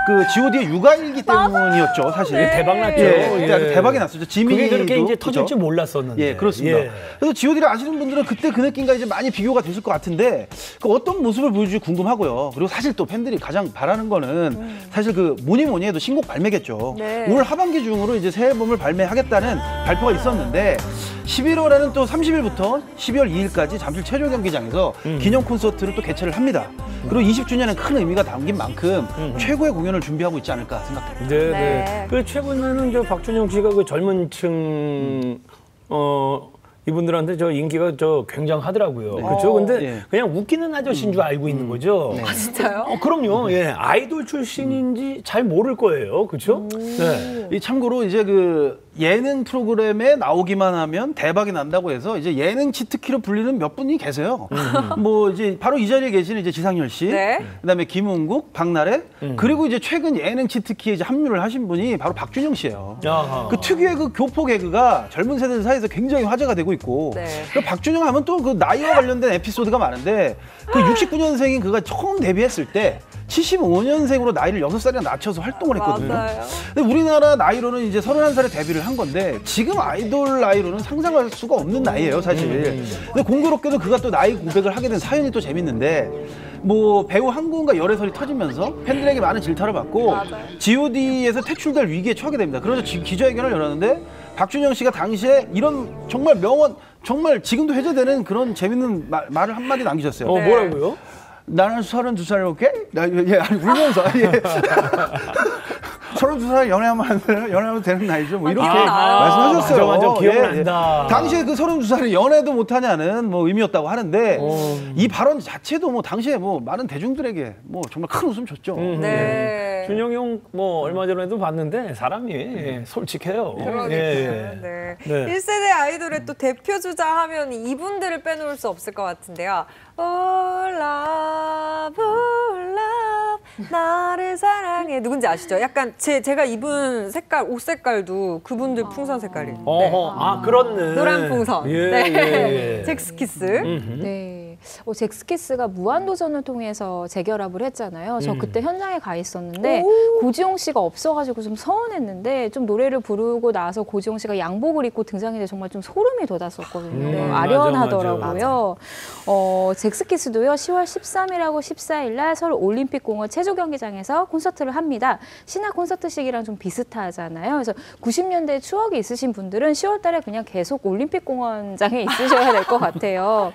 그 G.O.D의 육아일기 때문이었죠, 사실. 네. 대박 났죠. 대박이 났었죠. 그게 그렇게 이제 터질 줄 몰랐었는데. 예, 그렇습니다. 예. 그래서 G.O.D를 아시는 분들은 그때 그 느낌과 이제 많이 비교가 되실 것 같은데 그 어떤 모습을 보여줄지 궁금하고요. 그리고 사실 또 팬들이 가장 바라는 거는 사실 그 뭐니 해도 신곡 발매겠죠. 네. 올 하반기 중으로 이제 새 앨범을 발매하겠다는 발표가 있었는데 11월에는 또 30일부터 12월 2일까지 잠실 체조 경기장에서 기념 콘서트를 또 개최를 합니다. 그리고 20주년은 큰 의미가 담긴 만큼 최고의 공연을 준비하고 있지 않을까 생각됩니다. 네. 그 최근에는 저 박준영 씨가 그 젊은 층 이분들한테 저 인기가 저 굉장하더라고요. 그렇죠? 근데 그냥 웃기는 아저씨인 줄 알고 있는 거죠. 아, 진짜요? 그럼요. 예. 아이돌 출신인지 잘 모를 거예요. 그렇죠? 네. 이 참고로 이제 그 예능 프로그램에 나오기만 하면 대박이 난다고 해서 이제 예능 치트키로 불리는 몇 분이 계세요. 뭐 이제 바로 이 자리에 계시는 이제 지상렬 씨, 그다음에 김은국, 박나래, 그리고 이제 최근 예능 치트키에 이제 합류를 하신 분이 바로 박준영 씨예요. 그 특유의 그 교포 개그가 젊은 세대들 사이에서 굉장히 화제가 되고 있고, 그 박준영 하면 또 그 나이와 관련된 에피소드가 많은데 그 69년생인 그가 처음 데뷔했을 때 75년생으로 나이를 6살이나 낮춰서 활동을 했거든요. 근데 우리나라 나이로는 이제 31살에 데뷔를 한 건데 지금 아이돌 나이로는 상상할 수가 없는 나이예요, 사실. 근데 공교롭게도 그가 또 나이 고백을 하게 된 사연이 또 재밌는데 뭐 배우 한국인과 열애설이 터지면서 팬들에게 많은 질타를 받고 G.O.D에서 퇴출될 위기에 처하게 됩니다. 그래서 기자회견을 열었는데 박준영 씨가 당시에 이런 정말 명언 정말 지금도 회자되는 그런 재밌는 말을 한마디 남기셨어요. 뭐라고요? 나는 32살이었게? 아니 울면서 32살 연애하면 되는 나이죠. 뭐 이렇게 말씀하셨어요. 맞아, 기억난다. 당시에 그 32살이 연애도 못하냐는 뭐 의미였다고 하는데 이 발언 자체도 뭐 당시에 뭐 많은 대중들에게 뭐 정말 큰 웃음 줬죠. 네. 준영이 형 뭐 얼마 전에도 봤는데 사람이 솔직해요. 그러니까. 네. 1세대 아이돌의 또 대표 주자 하면 이분들을 빼놓을 수 없을 것 같은데요. 나를 사랑해. 누군지 아시죠? 약간 제가 입은 색깔, 옷 색깔도 그분들 풍선 색깔이에요. 그렇네. 노란 풍선. 네. 잭스키스. 네. 잭스키스가 무한도전을 통해서 재결합을 했잖아요. 저 그때 현장에 가 있었는데 고지용 씨가 없어가지고 좀 서운했는데 좀 노래를 부르고 나서 고지용 씨가 양복을 입고 등장했는데 정말 좀 소름이 돋았었거든요. 아련하더라고요. 잭스키스도요. 10월 13일하고 14일 날 서울 올림픽공원 체조경기장에서 콘서트를 합니다. 신화 콘서트식이랑 좀 비슷하잖아요. 그래서 90년대 추억이 있으신 분들은 10월 달에 그냥 계속 올림픽공원장에 있으셔야 될 것 같아요.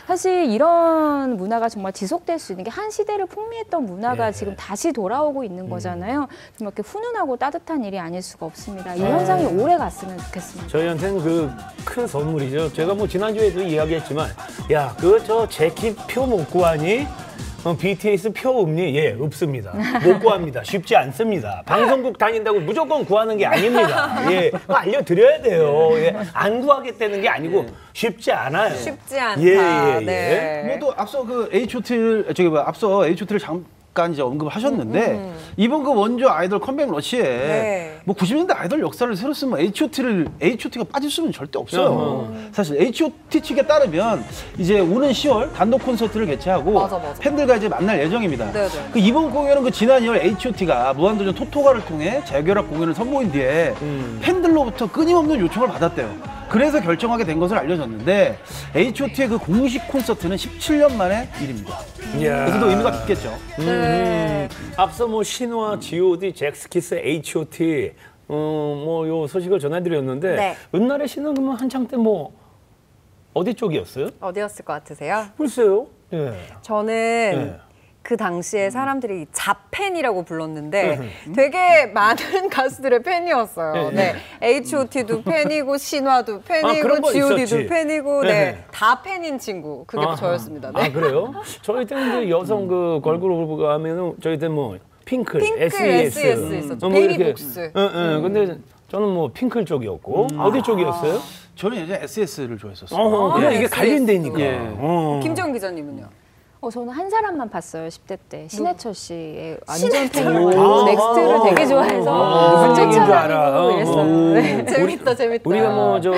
사실 이런 문화가 정말 지속될 수 있는 게 한 시대를 풍미했던 문화가 지금 다시 돌아오고 있는 거잖아요. 좀 이렇게 훈훈하고 따뜻한 일이 아닐 수가 없습니다. 이 현상이 오래 갔으면 좋겠습니다. 저희한테는 그 큰 선물이죠. 제가 뭐 지난주에도 이야기했지만 야, 그 저 재킷 표 못 구하니? BTS 표 없니? 예, 없습니다. 못 구합니다. 쉽지 않습니다. 방송국 다닌다고 무조건 구하는 게 아닙니다. 예, 알려드려야 돼요. 예, 안 구하겠다는 게 아니고 쉽지 않아요. 쉽지 않다. 예. 네. 뭐 또 앞서 그 H.O.T를 앞서 H.O.T를 잠깐 이제 언급하셨는데 이번 그 원조 아이돌 컴백 러시에 뭐 90년대 아이돌 역사를 새로 쓰면 H.O.T가 빠질 수는 절대 없어요. 사실 H.O.T 측에 따르면 이제 오는 10월 단독 콘서트를 개최하고 팬들과 이제 만날 예정입니다. 그 이번 공연은 그 지난 2월 H.O.T가 무한도전 토토가를 통해 재결합 공연을 선보인 뒤에 팬들로부터 끊임없는 요청을 받았대요. 그래서 결정하게 된 것을 알려졌는데 H.O.T의 그 공식 콘서트는 17년 만의 일입니다. 그래서 또 의미가 깊겠죠. 앞서 뭐 신화, G.O.D, 잭스키스, H.O.T 뭐 요 소식을 전해드렸는데 은나래 씨는 그러면 한창 때 뭐 어디 쪽이었어요? 어디였을 것 같으세요? 글쎄요. 저는 그 당시에 사람들이 자팬이라고 불렀는데 되게 많은 가수들의 팬이었어요. H.O.T도 팬이고 신화도 팬이고 G.O.D도 팬이고 다 팬인 친구. 그게 저였습니다. 그래요? 저희 때는 이제 여성 그 걸그룹 하면은 저희 때 뭐 핑클, SES 있었죠. 베이비복스. 근데 저는 뭐 핑클 쪽이었고 어디 쪽이었어요? 저는 예전에 SES를 좋아했었어요. 그냥 이게 갈린다니까. 김정 기자님은요? 저는 한 사람만 봤어요. 10대 때. 신해철 씨의 완전 팬이고 넥스트를 되게 좋아해서 무슨 얘기인 줄 알아. 재밌다. 우리가 뭐 저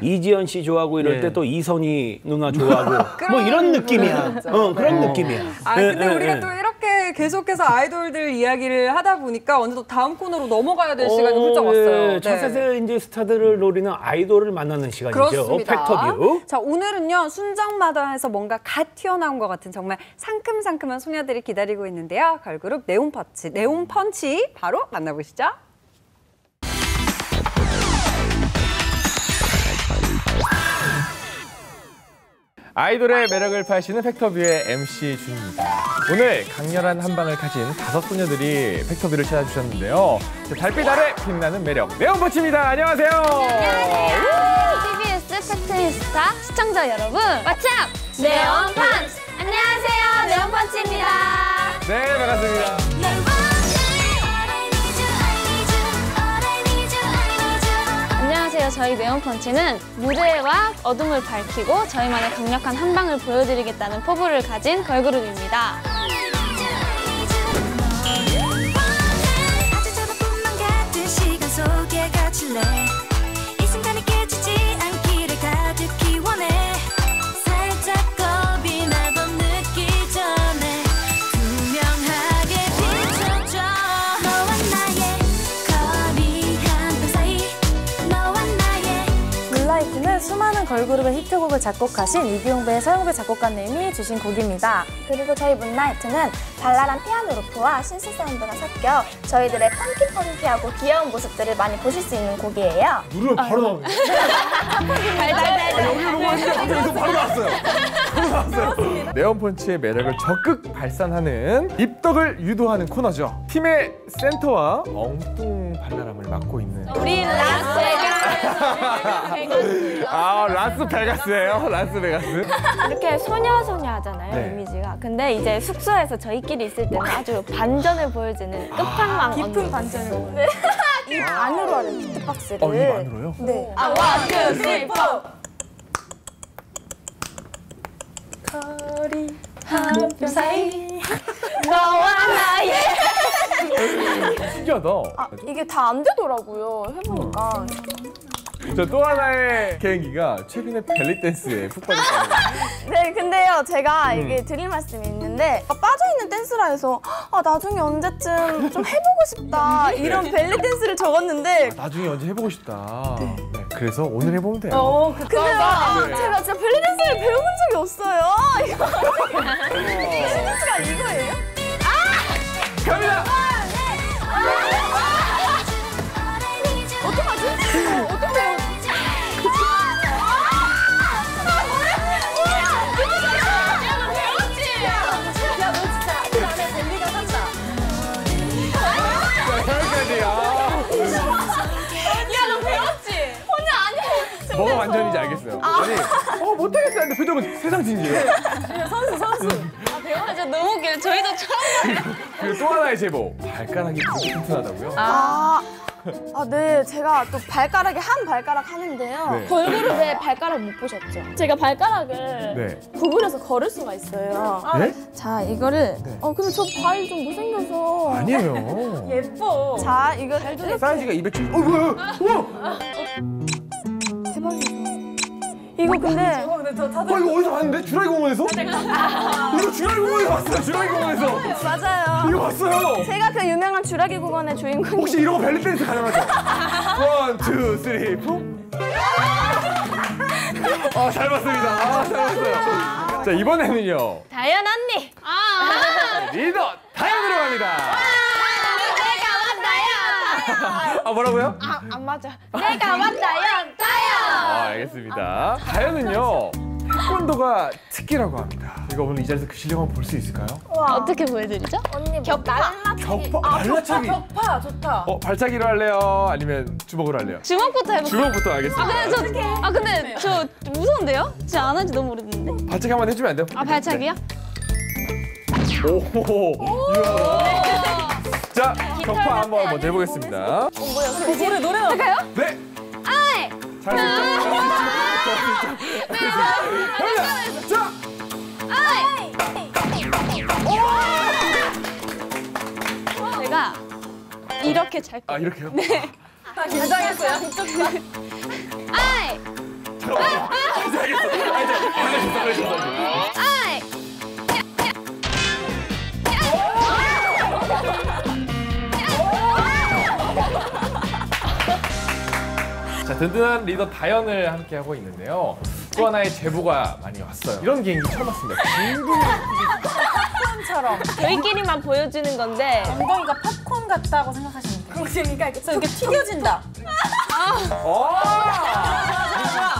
이지연 씨 좋아하고 이럴 때 또 이선희 누나 좋아하고 뭐 이런 느낌이야. 그런 느낌이야. 근데 우리가 또 이렇게 계속해서 아이돌들 이야기를 하다 보니까 어느덧 다음 코너로 넘어가야 될 시간이 훌쩍 왔어요. 차세대 이제 스타들을 노리는 아이돌을 만나는 시간이죠. 그렇습니다. 팩터뷰. 자, 오늘은요. 순정마다에서 뭔가 갓 튀어나온 것 같은 정말 상큼상큼한 소녀들이 기다리고 있는데요. 걸그룹 네온펀치 바로 만나보시죠. 아이돌의 매력을 파헤치는 팩터뷰의 MC 준입니다. 오늘 강렬한 한방을 가진 5 소녀들이 팩터뷰를 찾아주셨는데요. 달빛 아래 빛나는 매력 네온펀치입니다. 안녕하세요. 안녕하세요. TBS 팩트인스타 시청자 여러분, 왓츠업 네온펀치. 안녕하세요, 네온펀치입니다. 네, 반갑습니다. 안녕하세요. 저희 네온펀치는 무대와 어둠을 밝히고 저희만의 강력한 한방을 보여드리겠다는 포부를 가진 걸그룹입니다. 수많은 걸그룹의 히트곡을 작곡하신 이기용배의 서영배 작곡가님이 주신 곡입니다. 그리고 저희 문나이트는 발랄한 피아노 로프와 신스 사운드가 섞여 저희들의 펑키펑키하고 귀여운 모습들을 많이 보실 수 있는 곡이에요. 노래가 바로 나오네. 여기를 보고 있는데 갑자기 바로 나왔어요. 바로 나왔어요. 네온펀치의 매력을 적극 발산하는 입덕을 유도하는 코너죠. 팀의 센터와 엉뚱 발랄함을 맡고 있는 우리 라스베가스. 아, 라스베가스예요. 라스베가스. 이렇게 소녀소녀 하잖아요, 네. 이미지가. 근데 이제 숙소에서 저희끼리 있을 때는 아주 반전을 보여주는 끝판왕 언니. 깊은 반전을 보여주는. 네. 입 안으로 하는 비트박스를. 입 안으로요? 네. 원, 투, 쓰리, 포. 거리 한뼘 사이 너와 나의. 신기하다. 이게 다 안 되더라고요, 해보니까. 저 또 하나의 개인기가 최근에 벨리 댄스에 푹 빠졌어요. 네, 근데요, 제가 이게 드릴 말씀이 있는데 빠져있는 댄스라 해서 나중에 언제쯤 좀 해보고 싶다 이런 벨리 댄스를 적었는데 나중에 언제 해보고 싶다. 네. 그래서 오늘 해보면 돼요. 근데요, 네. 제가 진짜 벨리 댄스를 배워본 적이 없어요. 벨리 댄스가 이거예요? 갑니다! 어떡하지? 어떡해? 뭐가 완전인지 알겠어요. 아니, 못하겠어 하는데 표정은 세상 진지해요. 선수. 배워가지고 너무 웃겨요. 저희도 처음 봐요. 그리고 또 하나의 제보. 발가락이 그렇게 튼튼하다고요? 네. 제가 또 발가락에 한 발가락 하는데요. 네. 걸그룹에 발가락 못 보셨죠? 제가 발가락을 네. 구부려서 걸을 수가 있어요. 네? 자, 이거를. 근데 저 발 좀 못생겨서. 아니에요. 예뻐. 자, 이거. 사이즈가 270. 뭐야? 우와! 대박이죠. 이거 근데. 이거 어디서 봤는데? 주라기 공원에서? 이거 주라기 공원에서 봤어요. 주라기 공원에서. 맞아요. 이거 봤어요. 제가 그 유명한 주라기 공원의 주인공. 혹시 이런 거 벨리 댄스 가능하죠? 1, 2, 3, 4. 잘 봤습니다. 잘 봤어요. 자, 이번에는요. 다현 언니. 리더 다현으로 갑니다. 내가 왔다요. 뭐라고요? 안 맞아. 내가 왔다요. 알겠습니다. 다현은요. 태권도가 특기라고 합니다. 이거 오늘 이 자리에서 그 실력 한번 볼 수 있을까요? 어떻게 보여드리죠? 언니 날라차기. 날라차기. 격파 좋다. 발차기로 할래요? 아니면 주먹으로 할래요? 주먹부터 해볼게요. 주먹부터 알겠습니다. 근데 저 무서운데요? 진짜 안 한지 너무 오래됐는데. 발차기 한번 해주면 안 돼요? 발차기요? 오. 자, 격파 한번 먼저 해보겠습니다. 뭐야? 노래 나올까요? 네. 아이. 잘했죠. 자. 아이. 제가 이렇게 잘. 이렇게요? 네. 긴장했어요. 아이. 아이. 자, 든든한 리더 다현을 함께 하고 있는데요. 또 하나의 제보가 많이 왔어요. 이런 개인기 처음 봤습니다. 팝콘처럼. 저희끼리만 보여주는 건데. 엉덩이가 팝콘 같다고 생각하시면 돼요. 그러니까 이렇게 튀겨진다.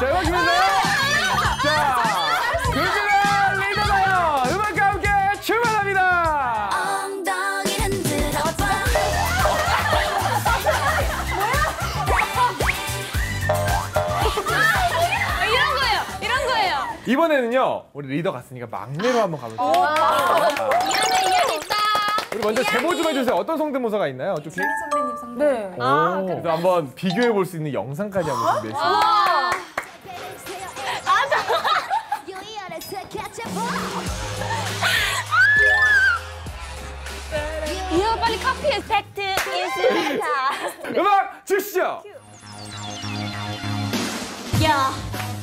자, 이거 기분나요? 자, 든든한 리더 다현 음악과 함께 출발합니다. 이런 거예요. 이번에는요, 우리 리더 갔으니까 막내로 한번 가볼게요. 이런 있다. 우리 먼저 제보 좀 해주세요. 어떤 성대모사가 있나요? 좀 지민 선배님 상대. 네. 그래서 한번 비교해 볼 수 있는 영상까지 한번 준비했습니다. 이거 빨리 카피해. 팩트 is better. 음악 주시죠. 야,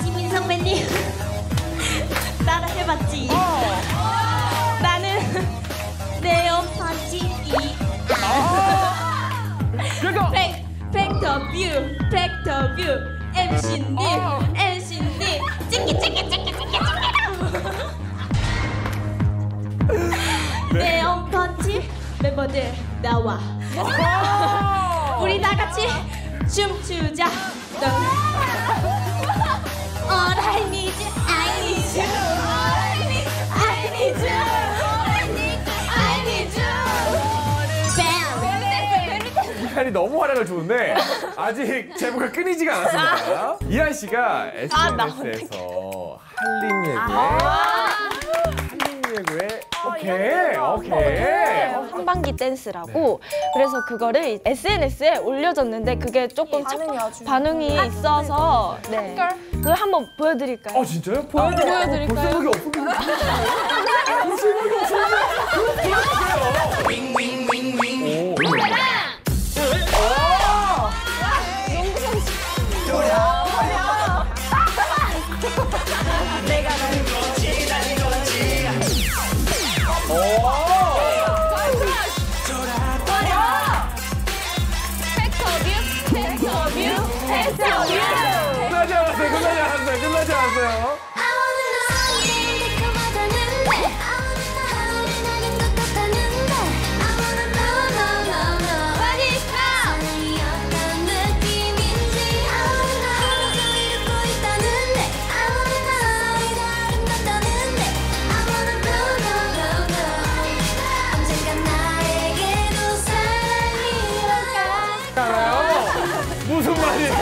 지민 선배님 따라 해봤지. 나는 네온펀치. 팩터뷰 MC님 네온펀치 멤버들 나와. 우리 다 같이 춤추자. All I need you, I need you. I need you. I need you. 이한이 너무 활약을 좋은데 아직 제보가 끊이지가 않았습니다. 이한 씨가 SNS에서 한림예고의 오케이. 한방기 댄스라고 그래서 그거를 SNS에 올려줬는데 그게 조금 반응이 있어서 네. 그걸 한번 보여드릴까요? 진짜요? 보여드릴까요? 볼 생각이 없었는데. 볼 생각이 없었는데. 내가 너무 좋지, 난 이거지. 끝나지 않았어요. 무슨 말이에요?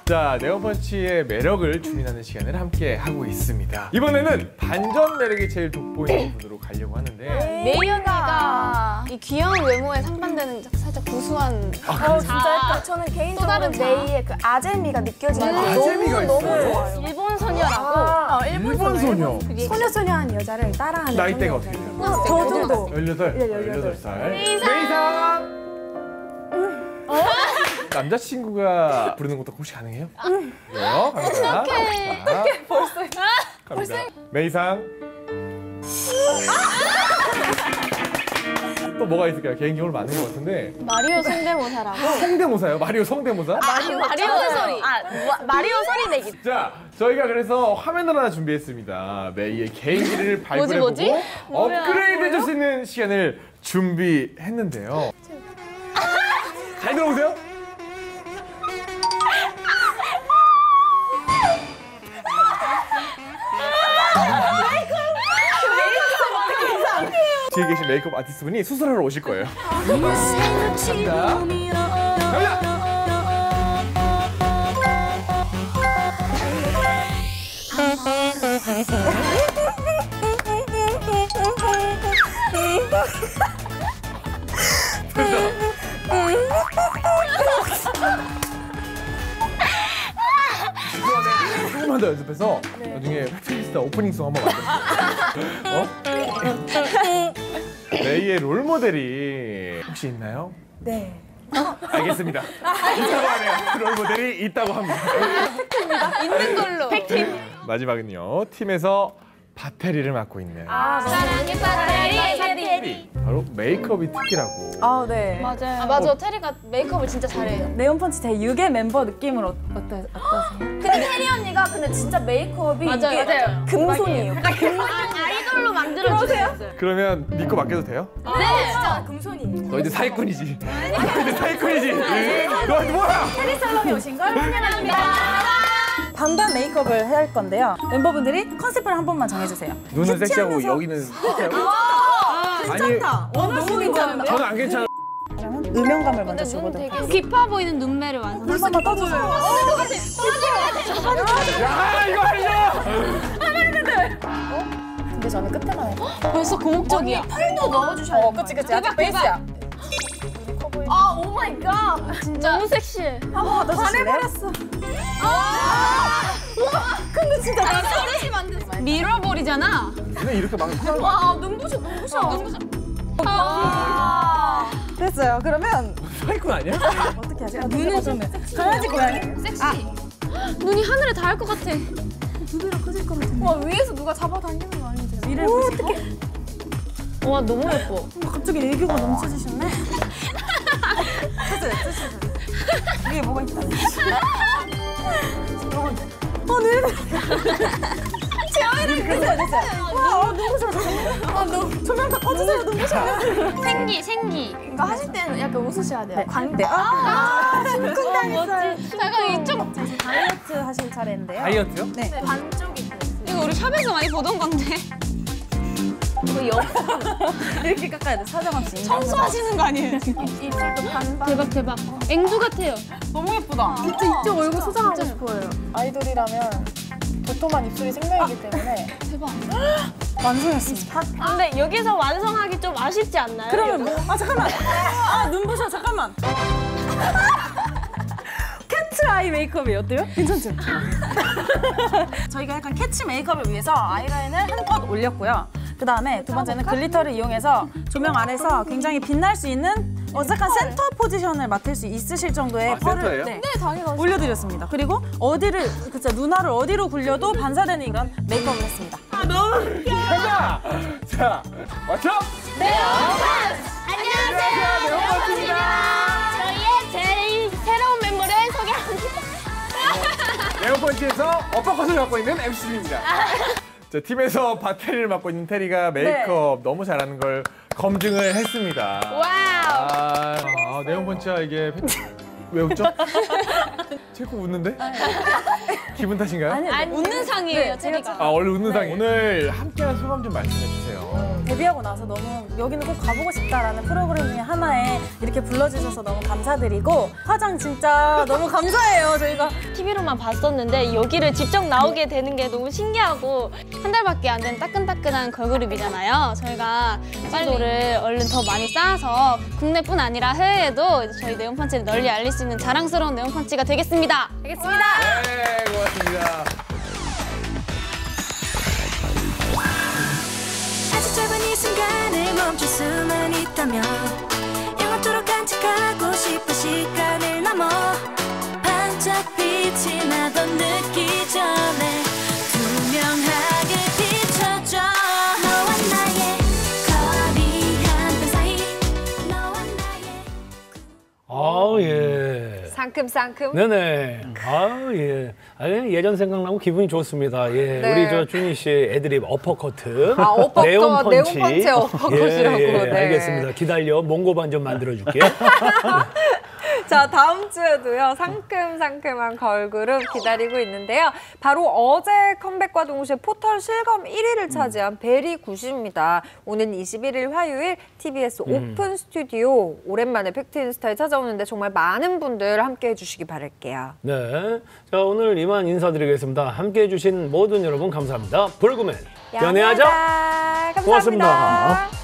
자, 네온펀치의 매력을 주민하는 시간을 함께 하고 있습니다. 이번에는 반전 매력이 제일 돋보이는 분으로 가려고 하는데 메이 언니가 이 귀여운 외모에 상반되는 살짝 구수한 진짜 저는 개인적으로 메이의 그 아재미가 느껴지는 게 아재미가 너무 있어요? 좋아요. 일본 소녀라고 일본 소녀. 소녀소녀한 여자를 따라하는 나이대가 어떻게 돼요? 저 정도. 18살. 메이상! 남자친구가 부르는 것도 혹시 가능해요? 그래요? 갑니다. 어떡해. 벌써. 갑니다. 메이상. 또 뭐가 있을까요? 개인적으로 맞는 것 같은데. 마리오 성대모사라고. 성대모사요? 마리오 성대모사? 마리오 소리. 마리오 소리 내기. 자, 저희가 그래서 화면을 하나 준비했습니다. 메이의 개인기를 발굴해보고 업그레이드 해줄 수 있는 시간을 준비했는데요. 잘 들어보세요. 뒤에 계신 메이크업 아티스트분이 수술하러 오실 거예요. 갑니다. 조금만 더 연습해서 나중에 팩트리스타 오프닝송 한번 만들어볼게요. 메이의 롤모델이 혹시 있나요? 네. 알겠습니다. 있다고 하네요. 롤모델이 있다고 합니다. 있는 걸로. 팩트. 마지막은요. 팀에서 바테리를 맡고 있는 사랑의 바테리. 바로 메이크업이 특기라고. 네. 맞아요. 맞아. 테리가 메이크업을 진짜 잘해요. 네온펀치 제6의 멤버 느낌을 어떠세요? 근데 테리 언니가 근데 진짜 메이크업이 맞아요. 금손이에요. 아이돌로 만들어주세요. 그러면 믿고 맡겨도 돼요? 네. 진짜 금손이에요. 너희들 사기꾼이지. 너희들 사기꾼이지. 너 뭐야? 테리 살롱에 오신 걸 환영합니다. 반반 메이크업을 해야 할 건데요. 멤버분들이 컨셉을 한 번만 정해주세요. 눈은 섹시하고 여기는 섹시하고. 괜찮다. 너무 괜찮은데? 저는 안 괜찮아. 그러면 음영감을 먼저 주거든요. 깊어 보이는 눈매를 완성. 벌써 다 떠주세요. 야, 이거 알죠? 근데 저는 끝에만 해요. 벌써 고목적이야. 팔도 넣어주셔야 돼요. 그치. 아직 베이스야. 아, 오 마이 갓. 진짜 너무 섹시해. 한번 더 반해버렸어. 근데 진짜 나 서르시 만든 밀어버리잖아. 근데 이렇게 막 와, 눈부셔. 됐어요. 그러면 사기꾼 아니야? 어떻게 하지? 눈은 좀 강아지 고양이. 섹시. 눈이 하늘에 닿을 것 같아. 두 배로 커질 것 같은데. 와, 위에서 누가 잡아당기는 거 아닌데. 미래를 보시고. 와, 너무 예뻐. 갑자기 애교가 넘쳐지셨네. 됐어요. 위에 뭐가 있다. 네. 됐어요. 와, 눈부셔. 조명 다 꺼주세요. 눈부셔. 생기. 이거 하실 때는 약간 웃으셔야 돼요. 광대. 심쿵당했어요. 잠깐 이쪽. 다이어트 하실 차례인데요. 다이어트요? 네. 반쪽이. 이거 우리 샵에서 많이 보던 건데. 이거 옆 이렇게 깎아야 돼. 사정 없이. 청소하시는 거 아니에요? 입술도 반반. 대박. 앵두 같아요. 너무 예쁘다. 진짜 이쪽 얼굴 소장하고 싶어요. 아이돌이라면 도톰한 입술이 생명이기 때문에 대박. 완성했습니다. 근데 여기서 완성하기 좀 아쉽지 않나요? 그러면 뭐? 아 잠깐만. 눈부셔. 잠깐만. 캐치 아이 메이크업이 어때요? 괜찮죠? 저희가 약간 캐치 메이크업을 위해서 아이라인을 한껏 올렸고요. 그 다음에 두 번째는 글리터를 이용해서 조명 아래서 굉장히 빛날 수 있는 약간 센터 포지션을 맡을 수 있으실 정도의 펄을 네, 당연하죠. 올려드렸습니다. 그리고 어디를 눈알을 어디로 굴려도 반사되는 이런 메이크업을 했습니다. 가자! 자, 맞춰! 안녕하세요. 네온펀치입니다. 저희의 제일 새로운 멤버를 소개합니다. 네온펀치에서 어퍼컷을 맡고 있는 MC입니다. 자, 팀에서 바테리를 맡고 있는 테리가 메이크업 너무 잘하는 걸 검증을 했습니다. 와우. 네온펀치야 이게 왜 웃죠? 자꾸 웃는데? 기분 탓인가요? 아니, 웃는 상이에요, 테리가. 원래 웃는 상이. 오늘 함께한 소감 좀 말씀해 주세요. 데뷔하고 나서 너무 여기는 꼭 가보고 싶다라는 프로그램 중에 하나에 이렇게 불러주셔서 너무 감사드리고 화장 진짜 너무 감사해요. 저희가 TV로만 봤었는데 여기를 직접 나오게 되는 게 너무 신기하고 한 달밖에 안 된 따끈따끈한 걸그룹이잖아요. 저희가 빨리를 얼른 더 많이 쌓아서 국내뿐 아니라 해외에도 저희 네온펀치를 널리 알릴 수 있는 자랑스러운 네온펀치가 되겠습니다. 네, 고맙습니다. 아주 짧은 이 순간을 멈출 수만 있다면 영원토록 간직하고 싶은 시간을 넘어 반짝 빛이 나던 늦기 전에 투명하게 비춰줘 너와 나의 거리 한 뼘 사이 너와 나의 예. 상큼상큼. 네네. 예. 예전 생각나고 기분이 좋습니다. 예. 네. 우리 저 준희 씨 애드립 어퍼커트. 어퍼컷, 네온펀치. 네온펀치 어퍼컷이라고. 네. 알겠습니다. 기다려. 몽고반 좀 만들어줄게. 자, 다음 주에도요, 상큼상큼한 걸그룹 기다리고 있는데요. 바로 어제 컴백과 동시에 포털 실검 1위를 차지한 베리90입니다. 오는 21일 화요일 TBS 오픈 스튜디오 오랜만에 팩트인스타에 찾아오는데 정말 많은 분들 함께 해주시기 바랄게요. 네. 자, 오늘 이만 인사드리겠습니다. 함께 해주신 모든 여러분 감사합니다. 불구맨 연애하자. 감사합니다. 고맙습니다.